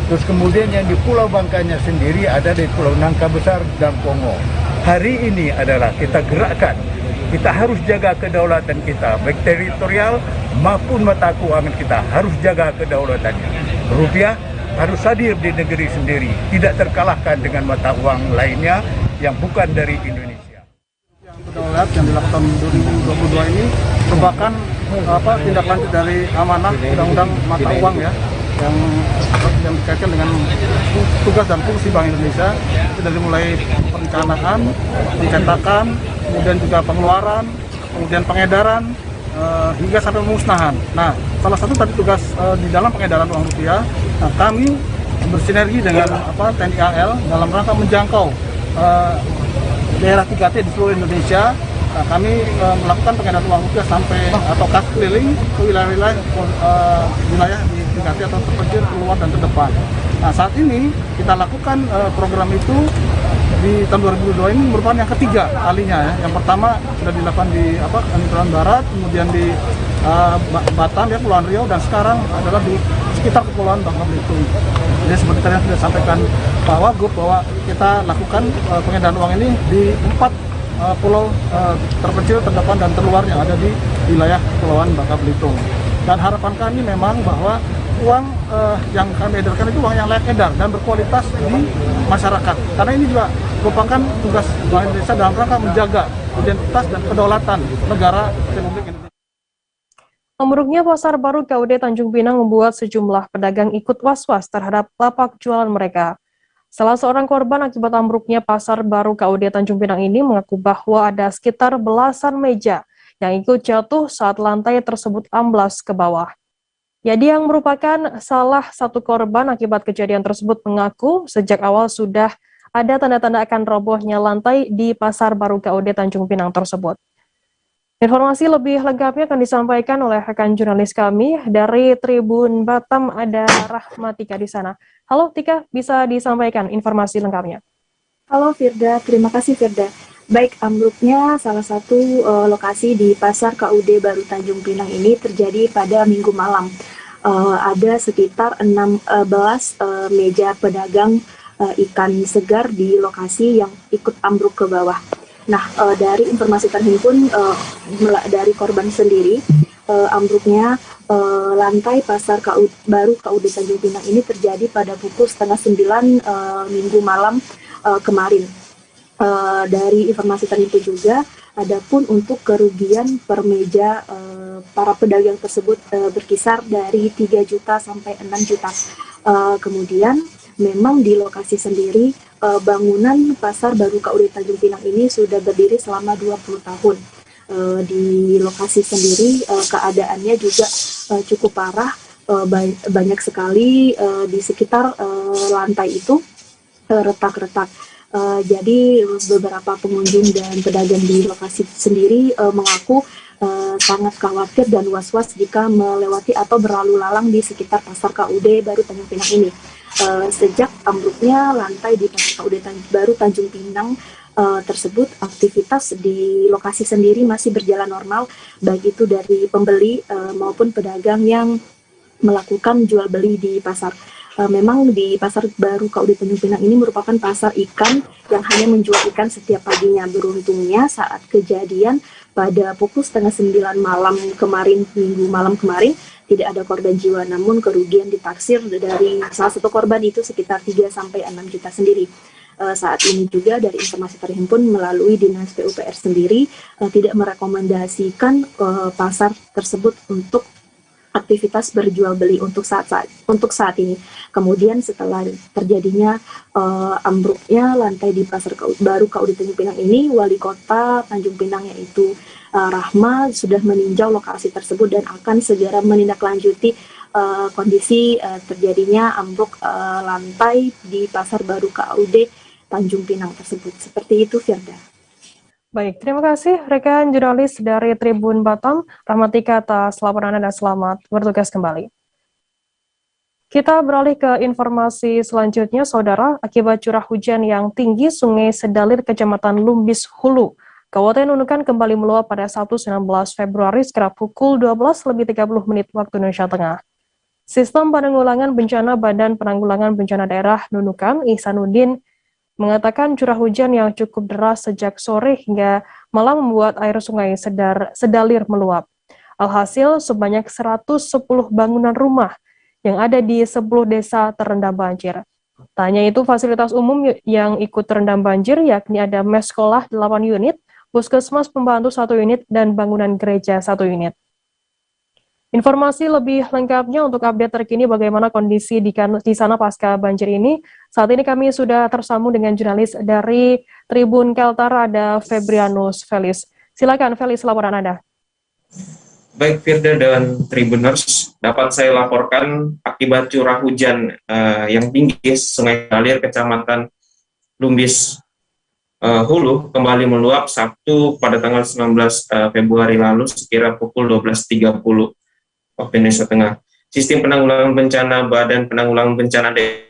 Terus kemudian yang di Pulau Bangkanya sendiri ada di Pulau Nangka Besar dan Pongo. Hari ini adalah kita gerakkan, kita harus jaga kedaulatan kita, baik teritorial maupun mata keuangan kita, harus jaga kedaulatannya. Rupiah harus hadir di negeri sendiri, tidak terkalahkan dengan mata uang lainnya yang bukan dari Indonesia. Yang berdaulat yang dilakukan 2022 ini merupakan tindak lanjut dari amanah undang-undang mata uang ya, yang dikaitkan dengan tugas dan fungsi Bank Indonesia, itu dari mulai perencanaan, pencetakan, kemudian juga pengeluaran, kemudian pengedaran, hingga sampai pemusnahan. Nah, salah satu tadi tugas di dalam pengedaran uang rupiah, nah, kami bersinergi dengan TNI AL dalam rangka menjangkau daerah 3T di seluruh Indonesia. Nah, kami melakukan pengedaran uang rupiah sampai atau kas keliling ke wilayah di 3T atau terpencil, keluar dan terdepan. Nah, saat ini kita lakukan program itu di tahun 2022 ini merupakan yang ketiga kalinya ya. Yang pertama sudah dilakukan di Kalimantan Barat, kemudian di Batam ya, Kepulauan Riau, dan sekarang adalah di sekitar Kepulauan Bangka Belitung. Jadi seperti tadi yang sudah disampaikan Pak Wagub bahwa kita lakukan pengedaran uang ini di 4 pulau terpencil, terdepan dan terluar yang ada di wilayah Kepulauan Bangka Belitung. Dan harapan kami memang bahwa uang yang kami edarkan itu uang yang layak edar dan berkualitas di masyarakat. Karena ini juga merupakan tugas Bank Indonesia dalam rangka menjaga identitas dan kedaulatan negara Republik Indonesia. Ambruknya Pasar Baru KUD Tanjung Pinang membuat sejumlah pedagang ikut was-was terhadap lapak jualan mereka. Salah seorang korban akibat ambruknya Pasar Baru KUD Tanjung Pinang ini mengaku bahwa ada sekitar belasan meja yang ikut jatuh saat lantai tersebut amblas ke bawah. Yadi yang merupakan salah satu korban akibat kejadian tersebut mengaku sejak awal sudah ada tanda-tanda akan robohnya lantai di Pasar Baru KUD Tanjung Pinang tersebut. Informasi lebih lengkapnya akan disampaikan oleh rekan jurnalis kami dari Tribun Batam, ada Rahmatika di sana. Halo Tika, bisa disampaikan informasi lengkapnya? Halo Firda, terima kasih Firda. Baik, ambruknya salah satu lokasi di Pasar KUD Baru Tanjung Pinang ini terjadi pada Minggu malam. Ada sekitar 16 meja pedagang ikan segar di lokasi yang ikut ambruk ke bawah. Nah, dari informasi terhimpun dari korban sendiri, ambruknya lantai pasar baru KUD Tanjung Pinang ini terjadi pada pukul 8:30 Minggu malam kemarin. Dari informasi terhimpun juga, adapun untuk kerugian per meja para pedagang tersebut berkisar dari 3 juta sampai 6 juta. Kemudian memang di lokasi sendiri bangunan pasar baru KUD Tanjung Pinang ini sudah berdiri selama 20 tahun. Di lokasi sendiri keadaannya juga cukup parah, banyak sekali di sekitar lantai itu retak-retak. Jadi beberapa pengunjung dan pedagang di lokasi sendiri mengaku sangat khawatir dan was-was jika melewati atau berlalu lalang di sekitar pasar KUD baru Tanjung Pinang ini. Sejak ambruknya lantai di pasar KUD baru Tanjung Pinang tersebut, aktivitas di lokasi sendiri masih berjalan normal, baik itu dari pembeli maupun pedagang yang melakukan jual beli di pasar. Memang di pasar baru KUD Tanjung Pinang ini merupakan pasar ikan yang hanya menjual ikan setiap paginya. Beruntungnya saat kejadian pada pukul 8:30 malam kemarin, Minggu malam kemarin, tidak ada korban jiwa, namun kerugian ditaksir dari salah satu korban itu sekitar 3-6 juta sendiri. Saat ini juga dari informasi terhimpun melalui Dinas PUPR sendiri tidak merekomendasikan pasar tersebut untuk aktivitas berjual beli untuk saat ini. Kemudian setelah terjadinya ambruknya lantai di pasar baru KUD Tanjung Pinang ini, Wali Kota Tanjung Pinang yaitu Rahma sudah meninjau lokasi tersebut dan akan segera menindaklanjuti kondisi terjadinya ambruk lantai di pasar baru KUD Tanjung Pinang tersebut. Seperti itu, Firda. Baik, terima kasih rekan jurnalis dari Tribun Batam, Rahmatika atas laporan Anda, selamat bertugas kembali. Kita beralih ke informasi selanjutnya, Saudara. Akibat curah hujan yang tinggi, Sungai Sedalir, Kecamatan Lumbis Hulu, Kabupaten Nunukan kembali meluap pada Sabtu 19 Februari sekitar pukul 12:30 waktu Indonesia Tengah. Sistem Penanggulangan Bencana Badan Penanggulangan Bencana Daerah Nunukan, Ihsanuddin, mengatakan curah hujan yang cukup deras sejak sore hingga malam membuat air Sungai Sedalir meluap. Alhasil, sebanyak 110 bangunan rumah yang ada di 10 desa terendam banjir. Tak hanya itu, fasilitas umum yang ikut terendam banjir, yakni ada mes sekolah 8 unit, puskesmas pembantu 1 unit, dan bangunan gereja 1 unit. Informasi lebih lengkapnya untuk update terkini bagaimana kondisi di sana pasca banjir ini. Saat ini kami sudah tersambung dengan jurnalis dari Tribun Kaltara, ada Febrianus Felis. Silakan Felis, laporan Anda. Baik Firda dan Tribuners, dapat saya laporkan akibat curah hujan yang tinggi, Sungai Sedalir, Kecamatan Lumbis Hulu kembali meluap Sabtu pada tanggal 19 Februari lalu sekira pukul 12:30 waktu Indonesia Tengah. Sistem Penanggulangan Bencana Badan Penanggulangan Bencana Daerah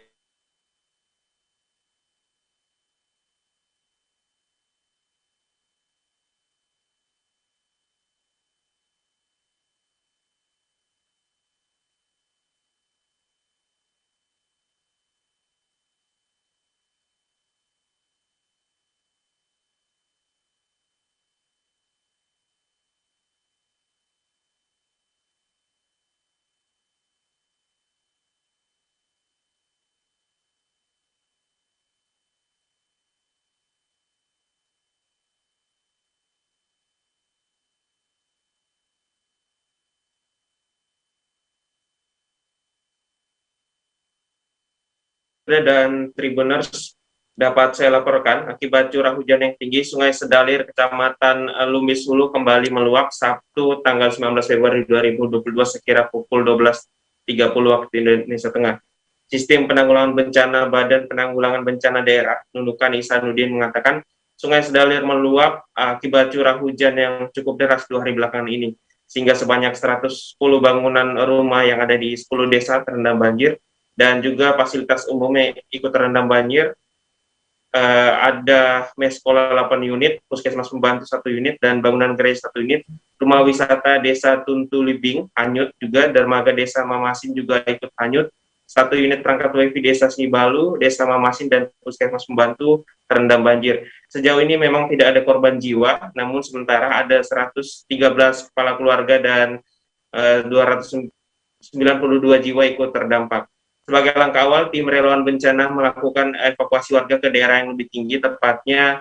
dan Tribuners, dapat saya laporkan akibat curah hujan yang tinggi, Sungai Sedalir, Kecamatan Lumbis Hulu kembali meluap Sabtu tanggal 19 Februari 2022 sekira pukul 12:30 waktu Indonesia Tengah. Sistem Penanggulangan Bencana Badan Penanggulangan Bencana Daerah Nunukan, Ihsanuddin, mengatakan Sungai Sedalir meluap akibat curah hujan yang cukup deras 2 hari belakangan ini, sehingga sebanyak 110 bangunan rumah yang ada di 10 desa terendam banjir, dan juga fasilitas umumnya ikut terendam banjir. Ada mes sekolah 8 unit, puskesmas pembantu 1 unit, dan bangunan gereja 1 unit. Rumah wisata Desa Tuntu Libing hanyut juga, dermaga Desa Mamasin juga ikut hanyut, 1 unit perangkat WiFi Desa Sibalu, Desa Mamasin, dan Puskesmas Pembantu terendam banjir. Sejauh ini memang tidak ada korban jiwa, namun sementara ada 113 kepala keluarga dan 292 jiwa ikut terdampak. Sebagai langkah awal, tim relawan bencana melakukan evakuasi warga ke daerah yang lebih tinggi, tepatnya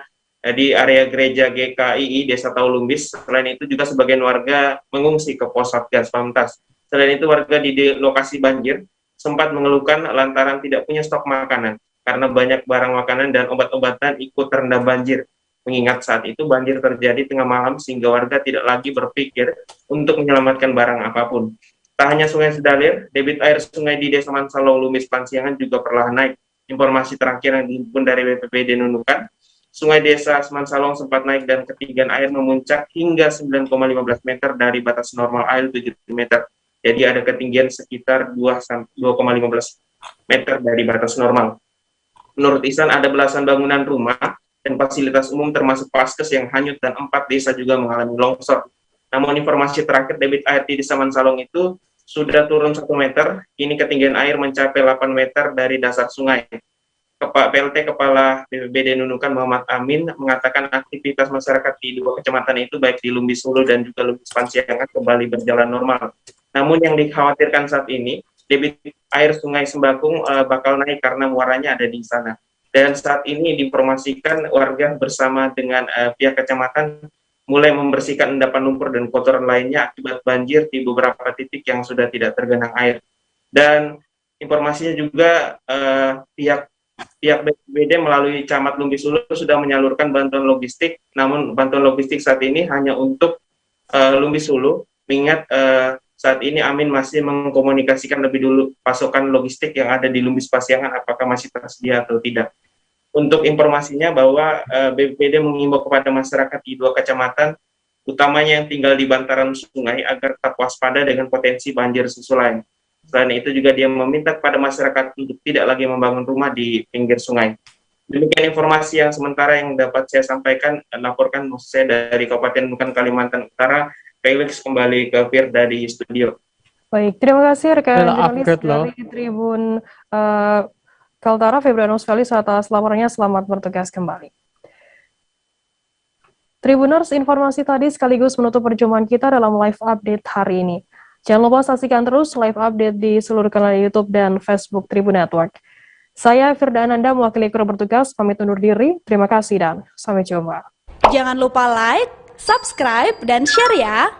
di area gereja GKII Desa Taulumbis. Selain itu juga sebagian warga mengungsi ke pos Satgas Pamtas. Selain itu warga di lokasi banjir sempat mengeluhkan lantaran tidak punya stok makanan karena banyak barang makanan dan obat-obatan ikut terendam banjir. Mengingat saat itu banjir terjadi tengah malam sehingga warga tidak lagi berpikir untuk menyelamatkan barang apapun. Tak hanya Sungai Sedalir, debit air sungai di Desa Mansalong, Lumis, Pansiangan juga perlahan naik. Informasi terakhir yang dihimpun dari BPBD Nunukan, Sungai Desa Mansalong sempat naik dan ketinggian air memuncak hingga 9,15 meter dari batas normal air 7 meter. Jadi ada ketinggian sekitar 2,15 meter dari batas normal. Menurut Ihsan, ada belasan bangunan rumah dan fasilitas umum termasuk Paskes yang hanyut dan 4 desa juga mengalami longsor. Namun informasi terakhir debit air di Desa Mansalong itu sudah turun 1 meter, kini ketinggian air mencapai 8 meter dari dasar sungai. PLT Kepala BPBD Nunukan Muhammad Amin mengatakan aktivitas masyarakat di 2 kecamatan itu baik di Lumbis Hulu dan juga Lumbis Pansiangan kembali berjalan normal. Namun yang dikhawatirkan saat ini, debit air sungai Sembakung bakal naik karena muaranya ada di sana. Dan saat ini diinformasikan warga bersama dengan pihak kecamatan mulai membersihkan endapan lumpur dan kotoran lainnya akibat banjir di beberapa titik yang sudah tidak tergenang air. Dan informasinya juga pihak BPBD melalui Camat Lumbis Hulu sudah menyalurkan bantuan logistik, namun bantuan logistik saat ini hanya untuk Lumbis Hulu, mengingat saat ini Amin masih mengkomunikasikan lebih dulu pasokan logistik yang ada di Lumbis Pasiangan apakah masih tersedia atau tidak. Untuk informasinya bahwa BPBD mengimbau kepada masyarakat di 2 kecamatan, utamanya yang tinggal di bantaran sungai, agar tetap waspada dengan potensi banjir susulan. Selain itu juga dia meminta kepada masyarakat untuk tidak lagi membangun rumah di pinggir sungai. Demikian informasi yang sementara yang dapat saya sampaikan, laporkan saya dari Kabupaten Nunukan, Kalimantan Utara. Felix kembali ke Firda di studio. Baik, terima kasih rekan jurnalis dari Tribun Kaltara, Febrianus Felis atas laporannya. Selamat bertugas kembali. Tribuners, informasi tadi sekaligus menutup perjumpaan kita dalam live update hari ini. Jangan lupa saksikan terus live update di seluruh kanal YouTube dan Facebook Tribun Network. Saya Firda Ananda mewakili kru bertugas, pamit undur diri. Terima kasih dan sampai jumpa. Jangan lupa like, subscribe, dan share ya.